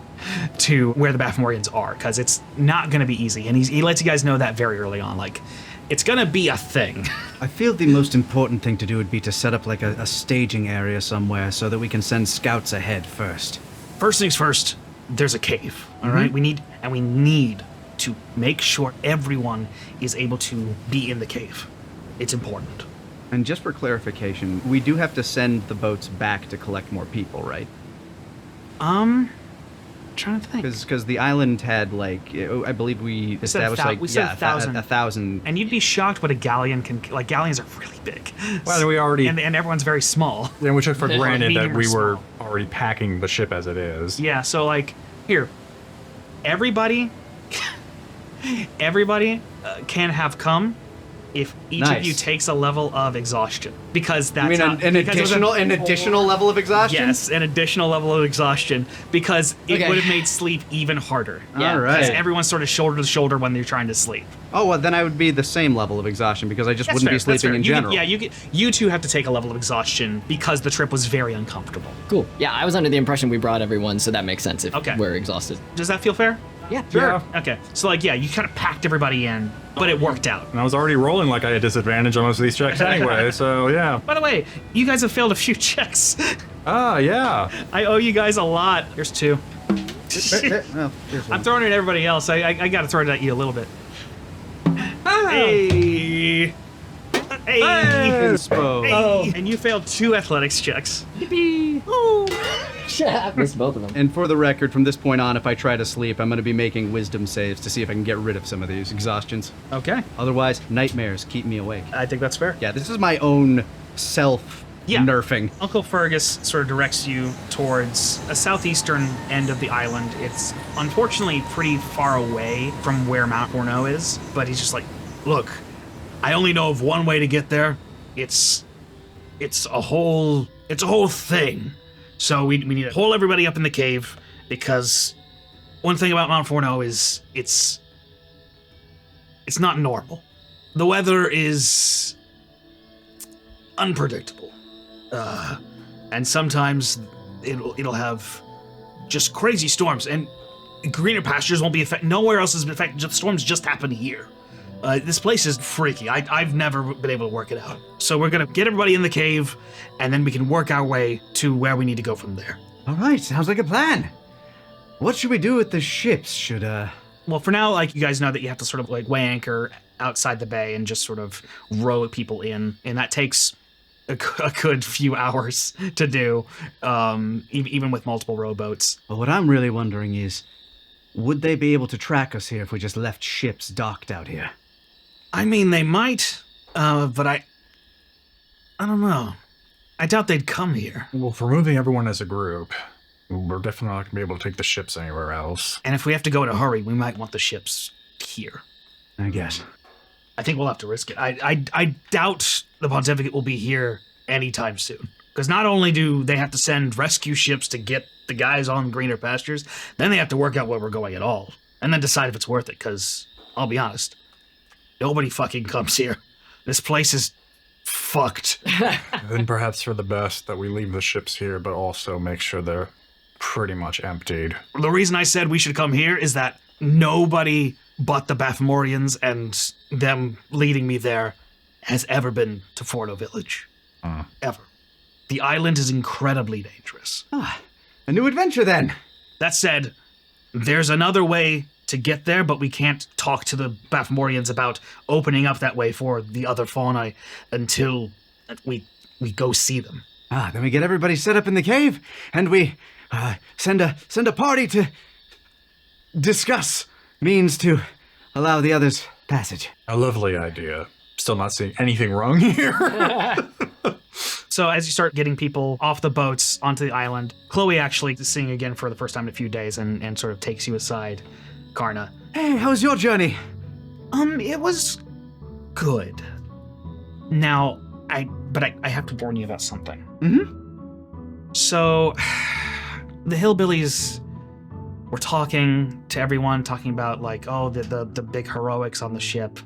to where the Baphomoreans are, because it's not going to be easy. And he lets you guys know that very early on. Like, it's going to be a thing. I feel the most important thing to do would be to set up like a staging area somewhere so that we can send scouts ahead first. First things first, there's a cave, all right? We need to make sure everyone is able to be in the cave. It's important. And just for clarification, we do have to send the boats back to collect more people, right? Trying to think. Because the island had, like, I believe we established, like, we said 1,000. 1,000. And you'd be shocked what a galleon can, like, galleons are really big. Well, we already... And everyone's very small. And we took for granted that medium or we were small. already packing the ship as it is. Yeah, so, like, here, everybody can have come if each of you takes a level of exhaustion, because that's You mean an additional level of exhaustion? Yes, an additional level of exhaustion, because it Okay. would have made sleep even harder. Yeah. All Because right. everyone's sort of shoulder to shoulder when they're trying to sleep. Oh, well, then I would be the same level of exhaustion because I just That's wouldn't fair, be that's sleeping fair. in general. You two have to take a level of exhaustion because the trip was very uncomfortable. Cool. Yeah, I was under the impression we brought everyone, so that makes sense if Okay. we're exhausted. Does that feel fair? Yeah, Sure. Okay, so like, yeah, you kind of packed everybody in, but it worked out. And I was already rolling like I had disadvantage on most of these checks anyway, so yeah. By the way, you guys have failed a few checks. Ah, yeah. I owe you guys a lot. Here's 2. Well, here's one. I'm throwing it at everybody else. I got to throw it at you a little bit. Hey! Hey! Inspo. Hey! And you failed 2 athletics checks. I missed both of them. And for the record, from this point on, if I try to sleep, I'm going to be making wisdom saves to see if I can get rid of some of these exhaustions. Okay. Otherwise, nightmares keep me awake. I think that's fair. Yeah, this is my own self-nerfing. Uncle Fergus sort of directs you towards a southeastern end of the island. It's unfortunately pretty far away from where Mount Forneau is, but he's just like, look, I only know of one way to get there. It's a whole thing. So we need to pull everybody up in the cave, because one thing about Mount Forneau is it's not normal. The weather is unpredictable. And sometimes it'll have just crazy storms, and greener pastures won't be affected. Nowhere else has been affected. The storms just happen here. This place is freaky. I've never been able to work it out. So we're gonna get everybody in the cave, and then we can work our way to where we need to go from there. All right, sounds like a plan. What should we do with the ships? Well, for now, like, you guys know that you have to sort of like weigh anchor outside the bay and just sort of row people in, and that takes a good few hours to do, even with multiple rowboats. Well, what I'm really wondering is, would they be able to track us here if we just left ships docked out here? I mean, they might, but I don't know. I doubt they'd come here. Well, for moving everyone as a group, we're definitely not going to be able to take the ships anywhere else. And if we have to go in a hurry, we might want the ships here. I guess. I think we'll have to risk it. I doubt the Pontificate will be here anytime soon. Because not only do they have to send rescue ships to get the guys on greener pastures, then they have to work out where we're going at all. And then decide if it's worth it, because, I'll be honest, nobody fucking comes here. This place is fucked. Then perhaps for the best that we leave the ships here, but also make sure they're pretty much emptied. The reason I said we should come here is that nobody but the Baphomoreans and them leading me there has ever been to Forneau Village. Ever. The island is incredibly dangerous. Ah, a new adventure then. That said, there's another way to get there, but we can't talk to the Baphomoreans about opening up that way for the other fauni until we go see them. Ah, then we get everybody set up in the cave, and we send a party to discuss means to allow the others passage. A lovely idea. Still not seeing anything wrong here. So as you start getting people off the boats onto the island, Chloe actually is seeing again for the first time in a few days and sort of takes you aside, Karna. Hey, how was your journey? It was good. Now, I have to warn you about something. Mm-hmm. So, the hillbillies were talking to everyone, talking about like, oh, the big heroics on the ship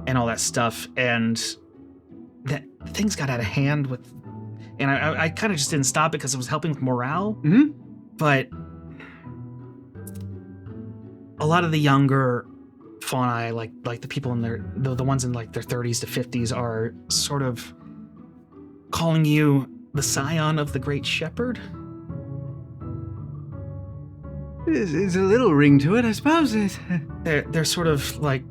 and all that stuff, and that things got out of hand with, and I kind of just didn't stop it because it was helping with morale. Mm-hmm. But a lot of the younger fauni, like the people in the ones in like their 30s to 50s, are sort of calling you the Scion of the Great Shepherd. There's a little ring to it, I suppose. They're sort of like,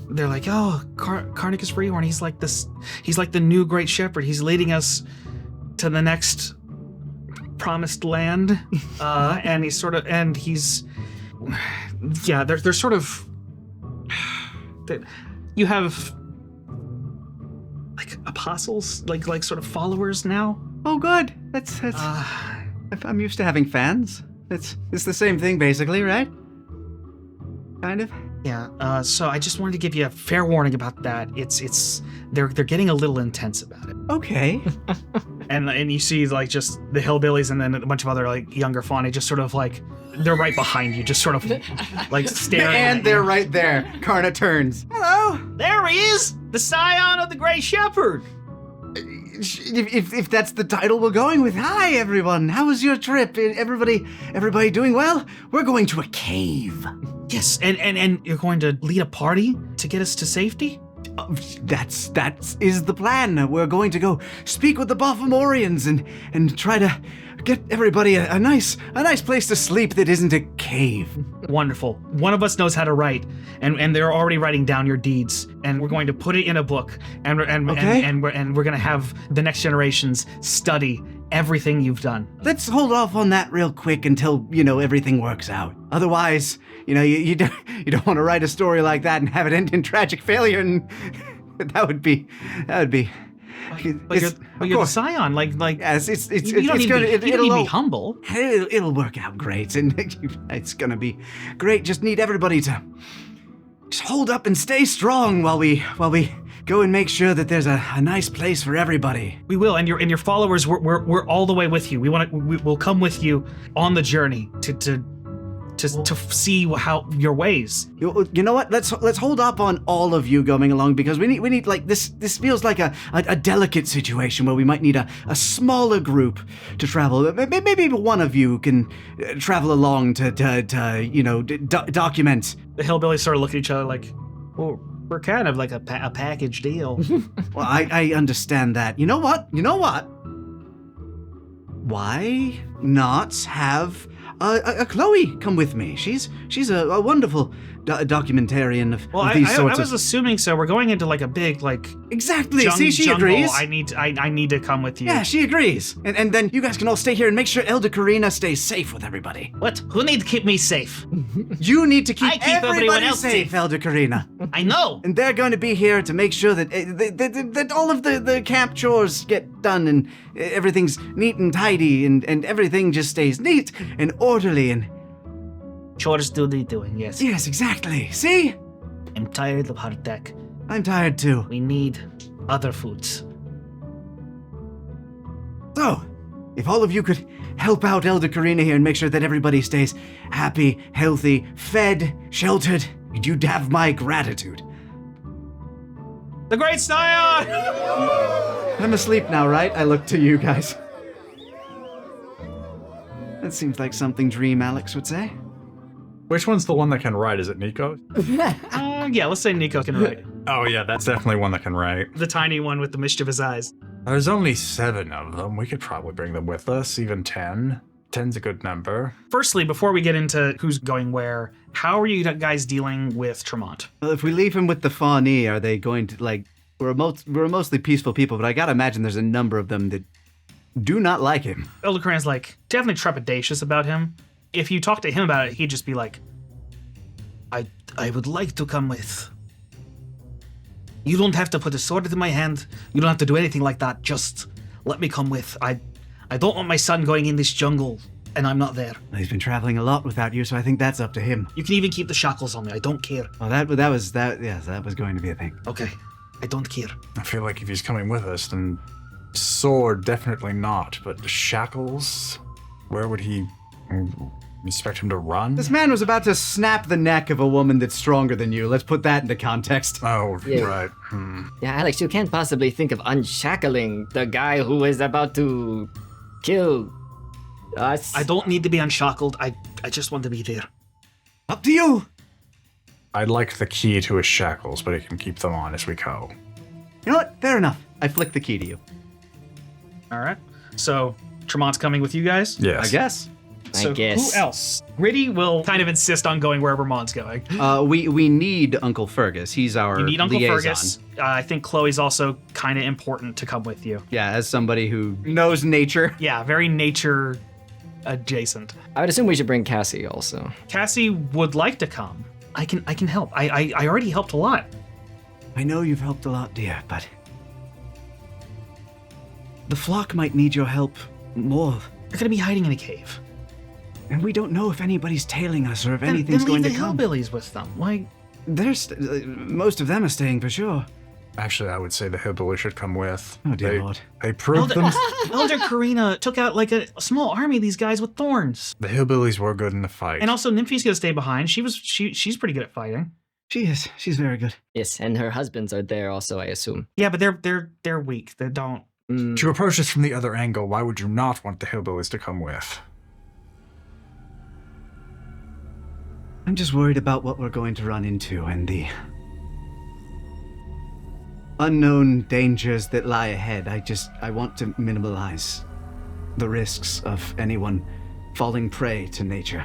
they're like, oh, Carnicus Freehorn, he's like this, he's like the new Great Shepherd. He's leading us to the next promised land, and he's sort of, and he's, yeah, they're sort of, you have like apostles, like sort of followers now. Oh, good. That's. I'm used to having fans. It's the same thing, basically, right? Kind of. Yeah. So I just wanted to give you a fair warning about that. They're getting a little intense about it. Okay. And you see like just the hillbillies and then a bunch of other like younger fauna just sort of like they're right behind you, just sort of like staring. And they're right there. Karna turns. Hello. There he is, the Scion of the Great Shepherd. If that's the title we're going with. Hi, everyone. How was your trip? Everybody doing well? We're going to a cave. Yes, and you're going to lead a party to get us to safety? That is the plan. We're going to go speak with the Baphomoreans and try to get everybody a nice place to sleep that isn't a cave. Wonderful. One of us knows how to write, and they're already writing down your deeds, and we're going to put it in a book, and we're going to have the next generations study everything you've done. Let's hold off on that real quick until everything works out. Otherwise, you don't want to write a story like that and have it end in tragic failure, and that would be. But you're the Scion, like yes, you don't need to be humble. It'll work out great, and it's gonna be great. Just need everybody to just hold up and stay strong while we go and make sure that there's a nice place for everybody. We will, and your followers, we're all the way with you. We'll come with you on the journey to see how your ways. You know what? Let's hold up on all of you going along, because we need like this feels like a delicate situation where we might need a smaller group to travel. Maybe one of you can travel along to document. The hillbillies sort of look at each other like, well, we're kind of like a package deal. Well, I understand that. You know what? Why not have a Chloe come with me? She's a wonderful documentarian of these sorts of... I was assuming so. We're going into like a big exactly. See, she agrees. I need to come with you. Yeah, she agrees. And then you guys can all stay here and make sure Elder Karina stays safe with everybody. What? Who needs to keep me safe? You need to keep I keep everyone everybody else safe, Elder Karina. I know. And they're going to be here to make sure that all of the camp chores get done and everything's neat and tidy and everything just stays neat and orderly and... Chores do the doing, yes. Yes, exactly. See? I'm tired of hard tech. I'm tired too. We need other foods. So, if all of you could help out Elder Karina here and make sure that everybody stays happy, healthy, fed, sheltered, you'd have my gratitude. The Great Scion! I'm asleep now, right? I look to you guys. That seems like something Dream Alex would say. Which one's the one that can write? Is it Nico? Yeah, let's say Nico can write. Oh yeah, that's definitely one that can write. The tiny one with the mischievous eyes. There's only 7 of them. We could probably bring them with us, even 10. 10's a good number. Firstly, before we get into who's going where, how are you guys dealing with Tremont? Well, if we leave him with the Fauni, are they going to, like, we're mostly peaceful people, but I gotta imagine there's a number of them that do not like him. Elder Karan's like, definitely trepidatious about him. If you talk to him about it, he'd just be like, I would like to come with. You don't have to put a sword in my hand. You don't have to do anything like that. Just let me come with. I don't want my son going in this jungle and I'm not there. He's been traveling a lot without you, so I think that's up to him. You can even keep the shackles on me. I don't care. Well, that was going to be a thing. Okay. I don't care. I feel like if he's coming with us, then sword, definitely not. But the shackles? Where would he expect him to run? This man was about to snap the neck of a woman that's stronger than you. Let's put that into context. Oh, Yeah. right. Yeah, Alex, you can't possibly think of unshackling the guy who is about to kill us. I don't need to be unshackled. I just want to be there. Up to you. I'd like the key to his shackles, but he can keep them on as we go. You know what? Fair enough. I flick the key to you. All right. So Tremont's coming with you guys? Yes. I guess. So guess. who else? Gritty will kind of insist on going wherever Mon's going. We need Uncle Fergus. He's our You need Uncle liaison. Fergus. I think Chloe's also kind of important to come with you. Yeah, as somebody who knows nature. Yeah, very nature adjacent. I would assume we should bring Cassie also. Cassie would like to come. I can help. I already helped a lot. I know you've helped a lot, dear, but the flock might need your help more. They're gonna be hiding in a cave. And we don't know if anybody's tailing us or if Then anything's leave going the to come. hillbillies with them. Why? Most of them are staying for sure. Actually, I would say the hillbilly should come with. Oh, dear Lord. They proved them. Elder Karina took out like a small army of these guys with thorns. The hillbillies were good in the fight. And also Nymphy's gonna stay behind. She's pretty good at fighting. She is. She's very good. Yes, and her husbands are there also, I assume. Yeah, but they're weak. They don't. To approach this from the other angle, why would you not want the hillbillies to come with? I'm just worried about what we're going to run into and the unknown dangers that lie ahead. I want to minimize the risks of anyone falling prey to nature.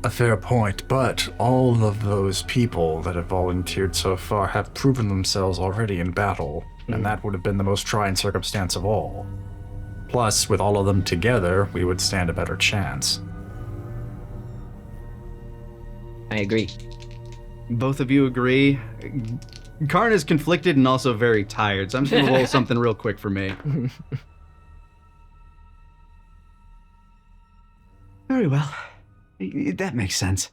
A fair point, but all of those people that have volunteered so far have proven themselves already in battle, and that would have been the most trying circumstance of all. Plus, with all of them together, we would stand a better chance. I agree. Both of you agree? Karna's conflicted and also very tired, so I'm just gonna roll something real quick for me. Very well. That makes sense.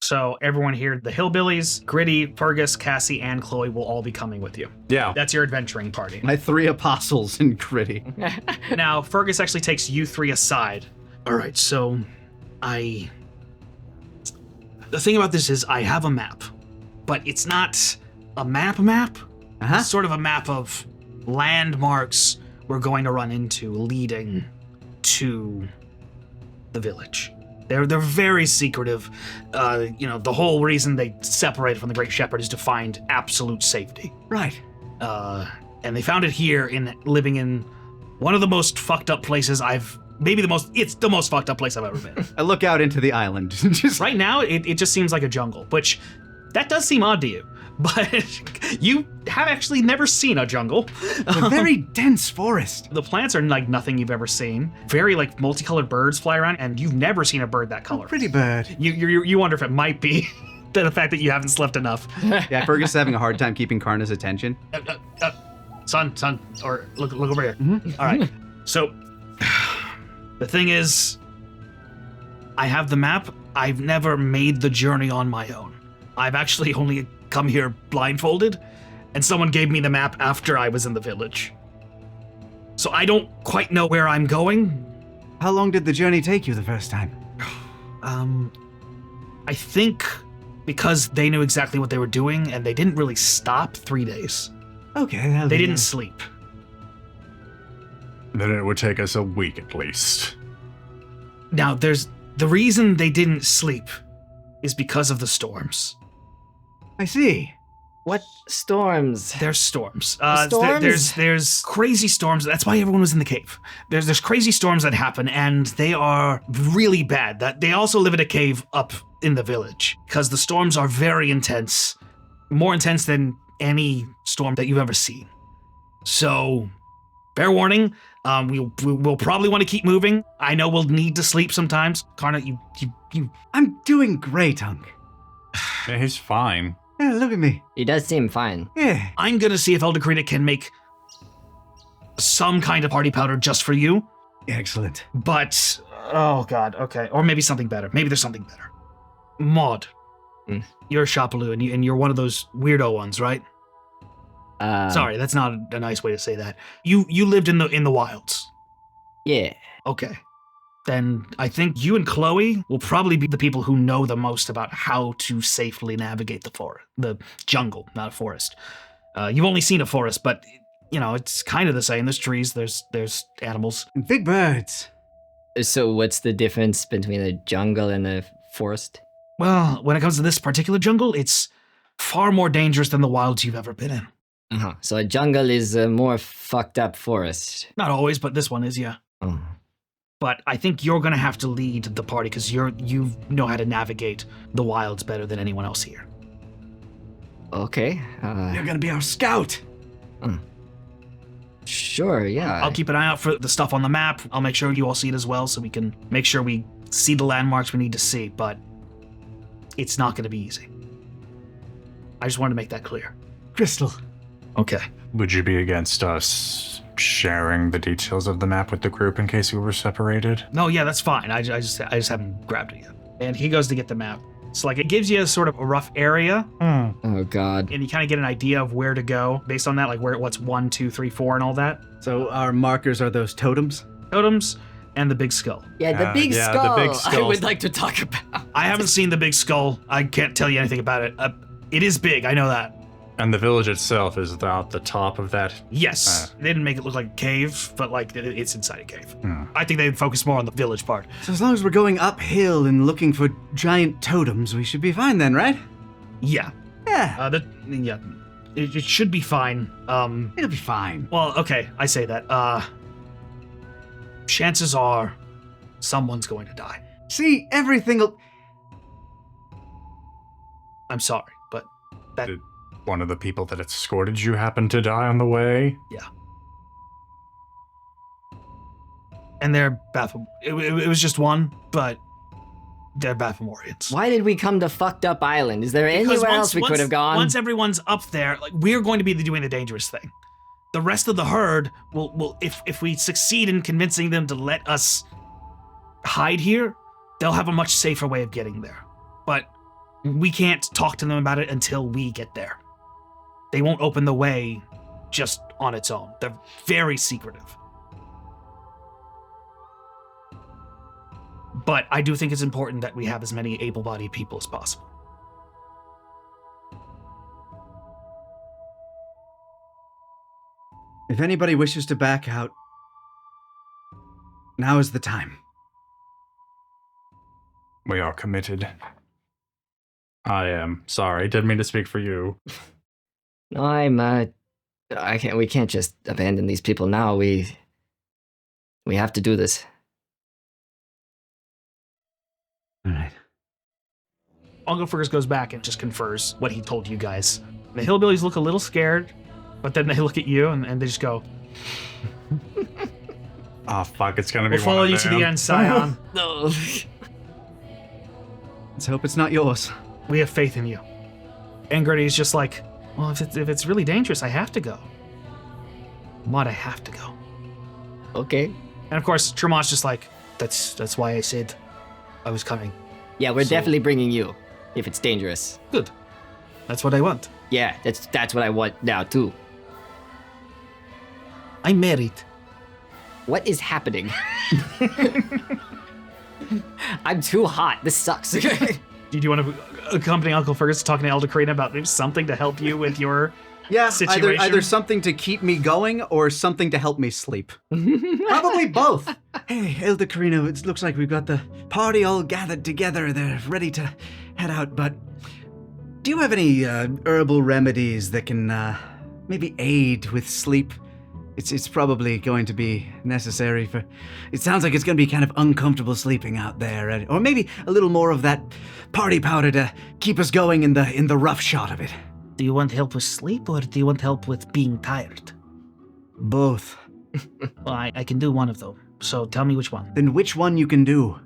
So everyone here, the hillbillies, Gritty, Fergus, Cassie, and Chloe will all be coming with you. Yeah. That's your adventuring party. My 3 apostles and Gritty. Now, Fergus actually takes you 3 aside. All right, so the thing about this is I have a map, but it's not a map. Uh-huh. It's sort of a map of landmarks we're going to run into leading to the village. They're very secretive. The whole reason they separated from the Great Shepherd is to find absolute safety. Right. And they found it here living in one of the most fucked up places it's the most fucked up place I've ever been. I look out into the island. Just Right now, it just seems like a jungle, which that does seem odd to you. But you have actually never seen a jungle. a very dense forest. The plants are like nothing you've ever seen. Very like multicolored birds fly around, and you've never seen a bird that color. Pretty bird. You wonder if it might be the fact that you haven't slept enough. Yeah, Fergus is having a hard time keeping Karna's attention. Son, or look over here. All right. So the thing is, I have the map. I've never made the journey on my own. I've actually only come here blindfolded, and someone gave me the map after I was in the village. So I don't quite know where I'm going. How long did the journey take you the first time? I think because they knew exactly what they were doing and they didn't really stop, 3 days. Okay. They didn't sleep. Then it would take us a week at least. Now, the reason they didn't sleep is because of the storms. I see. What storms? There's storms. Storms? There's crazy storms. That's why everyone was in the cave. There's crazy storms that happen, and they are really bad. That they also live in a cave up in the village because the storms are very intense, more intense than any storm that you've ever seen. So, fair warning. We'll probably want to keep moving. I know we'll need to sleep sometimes. Karna, you. I'm doing great, Unk. Yeah, he's fine. Yeah, look at me. He does seem fine. Yeah. I'm gonna see if Elder Karina can make some kind of party powder just for you. Excellent. But, oh god, okay. Or maybe something better. Maybe there's something better. Maud, you're a Shopaloo, and you're one of those weirdo ones, right? Sorry, that's not a nice way to say that. You lived in the wilds. Yeah. Okay. Then I think you and Chloe will probably be the people who know the most about how to safely navigate the jungle, not a forest. You've only seen a forest, but it's kind of the same. There's trees, there's animals. And big birds. So what's the difference between the jungle and the forest? Well, when it comes to this particular jungle, it's far more dangerous than the wilds you've ever been in. Uh-huh. So a jungle is a more fucked up forest. Not always, but this one is, yeah. Oh. But I think you're gonna have to lead the party because you know how to navigate the wilds better than anyone else here. Okay. You're gonna be our scout. Sure, yeah. I'll keep an eye out for the stuff on the map. I'll make sure you all see it as well so we can make sure we see the landmarks we need to see, but it's not gonna be easy. I just wanted to make that clear. Crystal. Okay. Would you be against us sharing the details of the map with the group in case we were separated? No, yeah, that's fine. I just haven't grabbed it yet. And he goes to get the map. So it gives you a sort of a rough area, Oh god. and you kind of get an idea of where to go based on that, like what's 1, 2, 3, 4, and all that. So our markers are those totems? Totems and the big skull. Yeah, the big yeah, skull. the big I skull. would like to talk about. I haven't seen the big skull. I can't tell you anything about it. It is big, I know that. And the village itself is at the top of that. Yes, they didn't make it look like a cave, but it's inside a cave. I think they'd focus more on the village part. So as long as we're going uphill and looking for giant totems, we should be fine then, right? Yeah, Yeah. it should be fine. It'll be fine. Well, okay, I say that. Chances are, someone's going to die. See, everything'll... I'm sorry, but that. Did one of the people that escorted you happen to die on the way? Yeah. And they're Bapham. It was just one, but they're Baphomorians. Why did we come to fucked up island? Is there Because anywhere else we could have gone? Once everyone's up there, we're going to be doing the dangerous thing. The rest of the herd will if we succeed in convincing them to let us hide here, they'll have a much safer way of getting there. But we can't talk to them about it until we get there. They won't open the way just on its own. They're very secretive. But I do think it's important that we have as many able-bodied people as possible. If anybody wishes to back out, now is the time. We are committed. I am. Sorry, didn't mean to speak for you. No, we can't just abandon these people now. We have to do this. All right. Uncle Fergus goes back and just confers what he told you guys. The hillbillies look a little scared, but then they look at you and they just go, Oh fuck, it's gonna be "We'll follow one of you to them. the end, Scion. No. Let's hope it's not yours. We have faith in you." And Gertie's just like, "Well, if it's really dangerous, I have to go. Maud, I have to go." Okay. And of course, Tremont's just like, that's why I said I was coming. Yeah, we're So- definitely bringing you if it's dangerous. Good. That's what I want. Yeah, that's what I want now too. I'm married. What is happening? I'm too hot. This sucks. Do you want to accompany Uncle Fergus talking to Elder Karina about maybe something to help you with your Yeah, situation? either something to keep me going or something to help me sleep. Probably both. Hey, Elder Karina, it looks like we've got the party all gathered together. They're ready to head out, but Do you have any herbal remedies that can maybe aid with sleep? It's probably going to be necessary for... It sounds like it's going to be kind of uncomfortable sleeping out there. Or maybe a little more of that party powder to keep us going in the rough shot of it. Do you want help with sleep, or do you want help with being tired? Both. Well, I can do one of them, so tell me which one. Then which one you can do?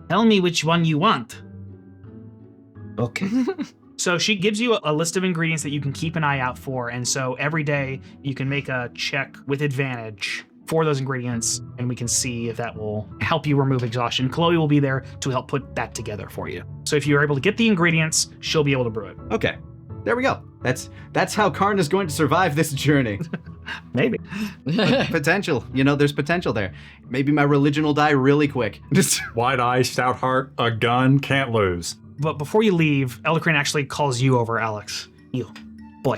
Tell me which one you want. Okay. So she gives you a list of ingredients that you can keep an eye out for, and so every day you can make a check with advantage for those ingredients, and we can see if that will help you remove exhaustion. Chloe will be there to help put that together for you. So if you're able to get the ingredients, she'll be able to brew it. Okay, there we go. That's how Karna's going to survive this journey. Maybe. Potential. There's potential there. Maybe my religion will die really quick. Wide eye, stout heart, a gun, can't lose. But before you leave, Eldocrane actually calls you over, Alex. You, boy.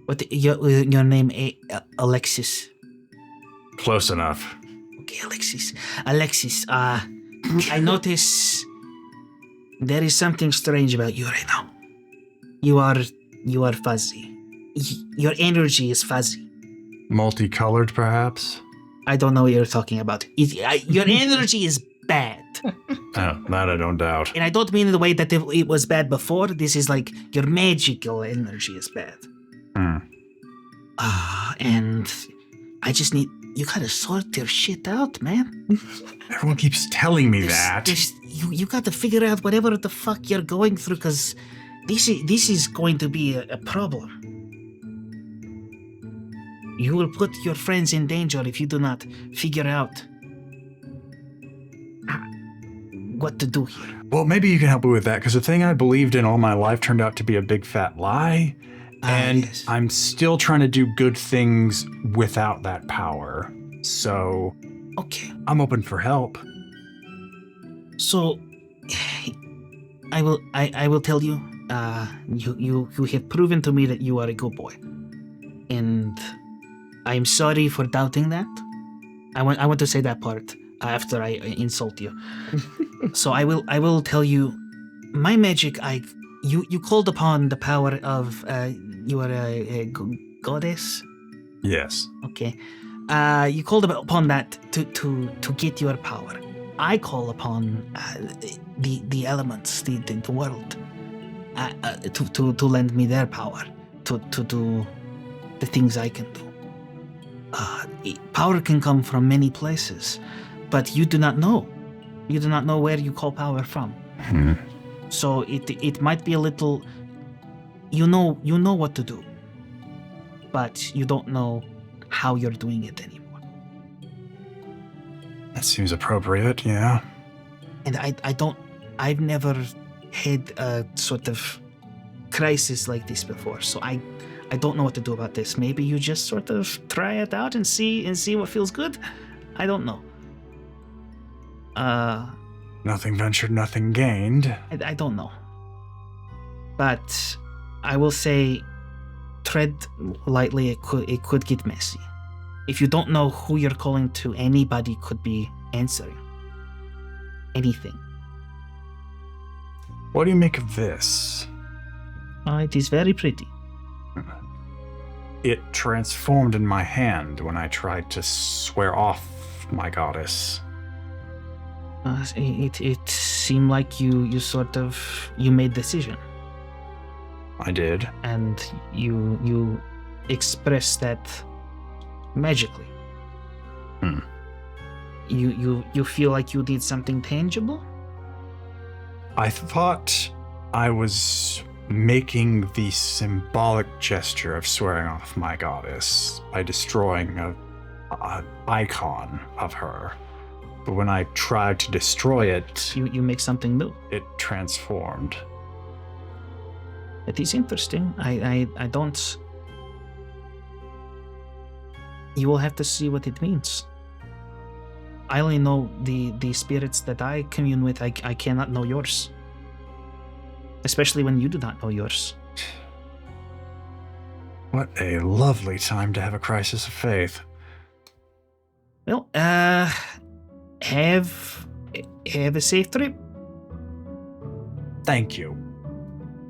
What your name? Alexis. Close enough. Okay, Alexis. I notice there is something strange about you right now. You are fuzzy. Your energy is fuzzy. Multicolored, perhaps? I don't know what you're talking about. Your energy is bad. Oh, that I don't doubt. And I don't mean in the way that it was bad before. This is like your magical energy is bad. And I just need... You gotta sort your shit out, man. Everyone keeps telling me that. You gotta figure out whatever the fuck you're going through, because this is going to be a problem. You will put your friends in danger if you do not figure out what to do here. Well, maybe you can help me with that, because the thing I believed in all my life turned out to be a big fat lie. And yes. I'm still trying to do good things without that power. So, Okay. I'm open for help. So, I will tell you. You have proven to me that you are a good boy, and I am sorry for doubting that. I want to say that part after I insult you. So I will tell you, my magic. You called upon the power of you are a goddess. Yes. Okay. You called upon that to get your power. I call upon the elements, the world, to lend me their power to do the things I can do. Power can come from many places, but you do not know. You do not know where you call power from. So it might be a little. You know what to do, but you don't know how you're doing it anymore. That seems appropriate, yeah. And I've never had a sort of crisis like this before, so I don't know what to do about this. Maybe you just sort of try it out and see what feels good. I don't know. Nothing ventured, nothing gained. I don't know. But I will say, tread lightly. It could get messy. If you don't know who you're calling to, anybody could be answering. Anything. What do you make of this? It is very pretty. It transformed in my hand when I tried to swear off my goddess. It seemed like you made decision. I did. And you expressed that magically. You feel like you did something tangible? I thought I was making the symbolic gesture of swearing off my goddess by destroying an icon of her. But when I tried to destroy it... You make something new. It transformed. It is interesting. I don't... You will have to see what it means. I only know the spirits that I commune with. I cannot know yours. Especially when you do not know yours. What a lovely time to have a crisis of faith. Well, have a safe trip. Thank you.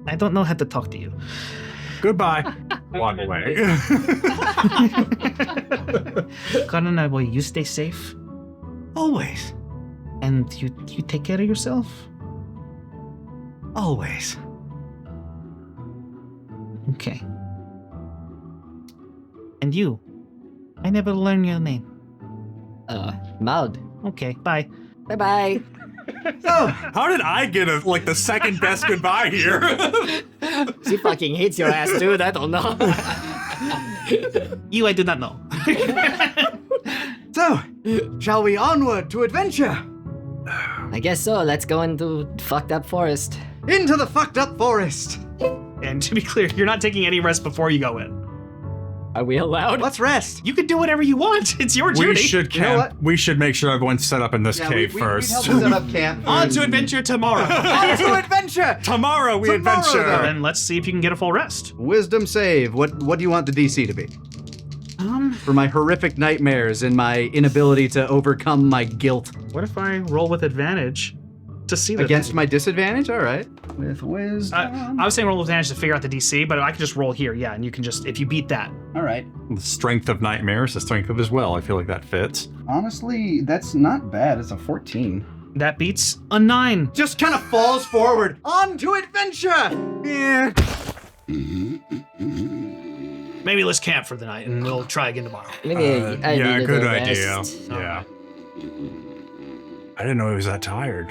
I don't know how to talk to you. Goodbye. Walk away. Karna, boy, you stay safe, Always. and you take care of yourself. Always. Okay. And you, I never learned your name. Maud. Okay, bye. Bye-bye. So, How did I get the second best goodbye here? She fucking hates your ass, dude. I don't know. You, I do not know. shall we onward to adventure? I guess so. Let's go into fucked up forest. Into the fucked up forest. And to be clear, you're not taking any rest before you go in. Are we allowed? Let's rest. You can do whatever you want. It's your journey. We should You know camp. We should make sure everyone's set up in this cave first. We'd help set up camp. On to adventure tomorrow. On to adventure. Tomorrow we Tomorrow, adventure. though. Then let's see if you can get a full rest. Wisdom save. What do you want the DC to be? For my horrific nightmares and my inability to overcome my guilt. What if I roll with advantage to see that? Against my disadvantage? All right. With wisdom. I was saying roll with advantage to figure out the DC, but I can just roll here, yeah, and you can just, if you beat that. All right. The strength of nightmares, the strength of his will. I feel like that fits. Honestly, that's not bad. It's a 14. That beats a 9. Just kind of falls forward. On to adventure. Yeah. Maybe let's camp for the night, and we'll try again tomorrow. Maybe I yeah, needed good a idea. rest. Yeah. I didn't know he was that tired.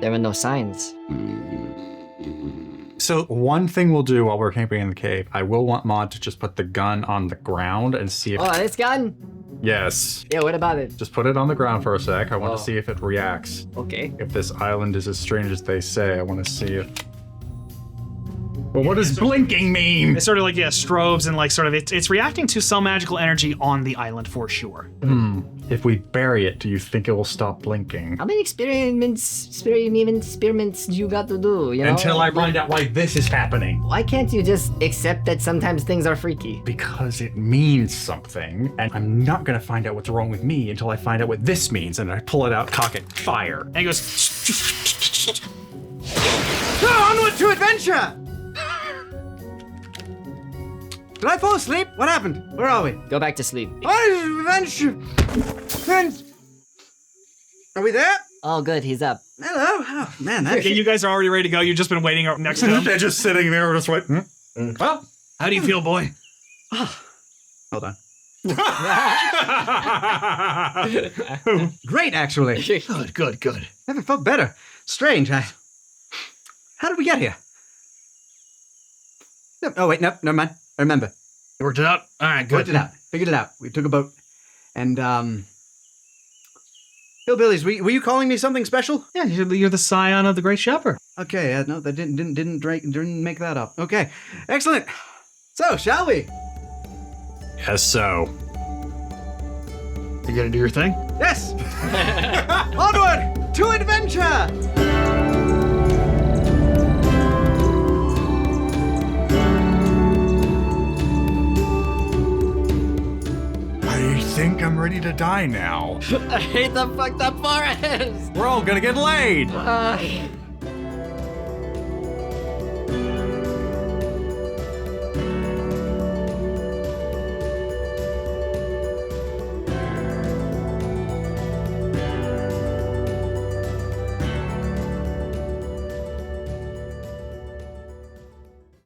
There were no signs. So one thing we'll do while we're camping in the cave, I will want Maud to just put the gun on the ground and see if... Oh, this gun? Yes. Yeah, what about it? Just put it on the ground for a sec. I want Oh. to see if it reacts. Okay. If this island is as strange as they say, I want to see if... Well, what does blinking mean? It's sort of like, yeah, strobes and like sort of, it's reacting to some magical energy on the island for sure. If we bury it, do you think it will stop blinking? How many experiments you got to do, you know? Until I find out why this is happening. Why can't you just accept that sometimes things are freaky? Because it means something, and I'm not gonna find out what's wrong with me until I find out what this means, and I pull it out, cock it, fire. And he goes, Onward to adventure. Did I fall asleep? What happened? Where are we? Go back to sleep. Adventure. Are we there? Oh, good, he's up. Hello. Oh, man, that okay, you guys are already ready to go. You've just been waiting next to him. They're just sitting there, just like, well, How do you feel, boy? Hold on. Great, actually. Good. Never felt better. Strange. How did we get here? No, oh, wait, no, never mind. I remember. You worked it out? All right, good. Worked it out. Figured it out. We took a boat. And, Hillbillies, were you calling me something special? Yeah, you're the Scion of the Great Shepherd. Okay, no, that didn't make that up. Okay, excellent. So, shall we? yes, so. You gonna do your thing? Yes! Onward to adventure! I think I'm ready to die now. I hate the fucked up forest! We're all gonna get laid.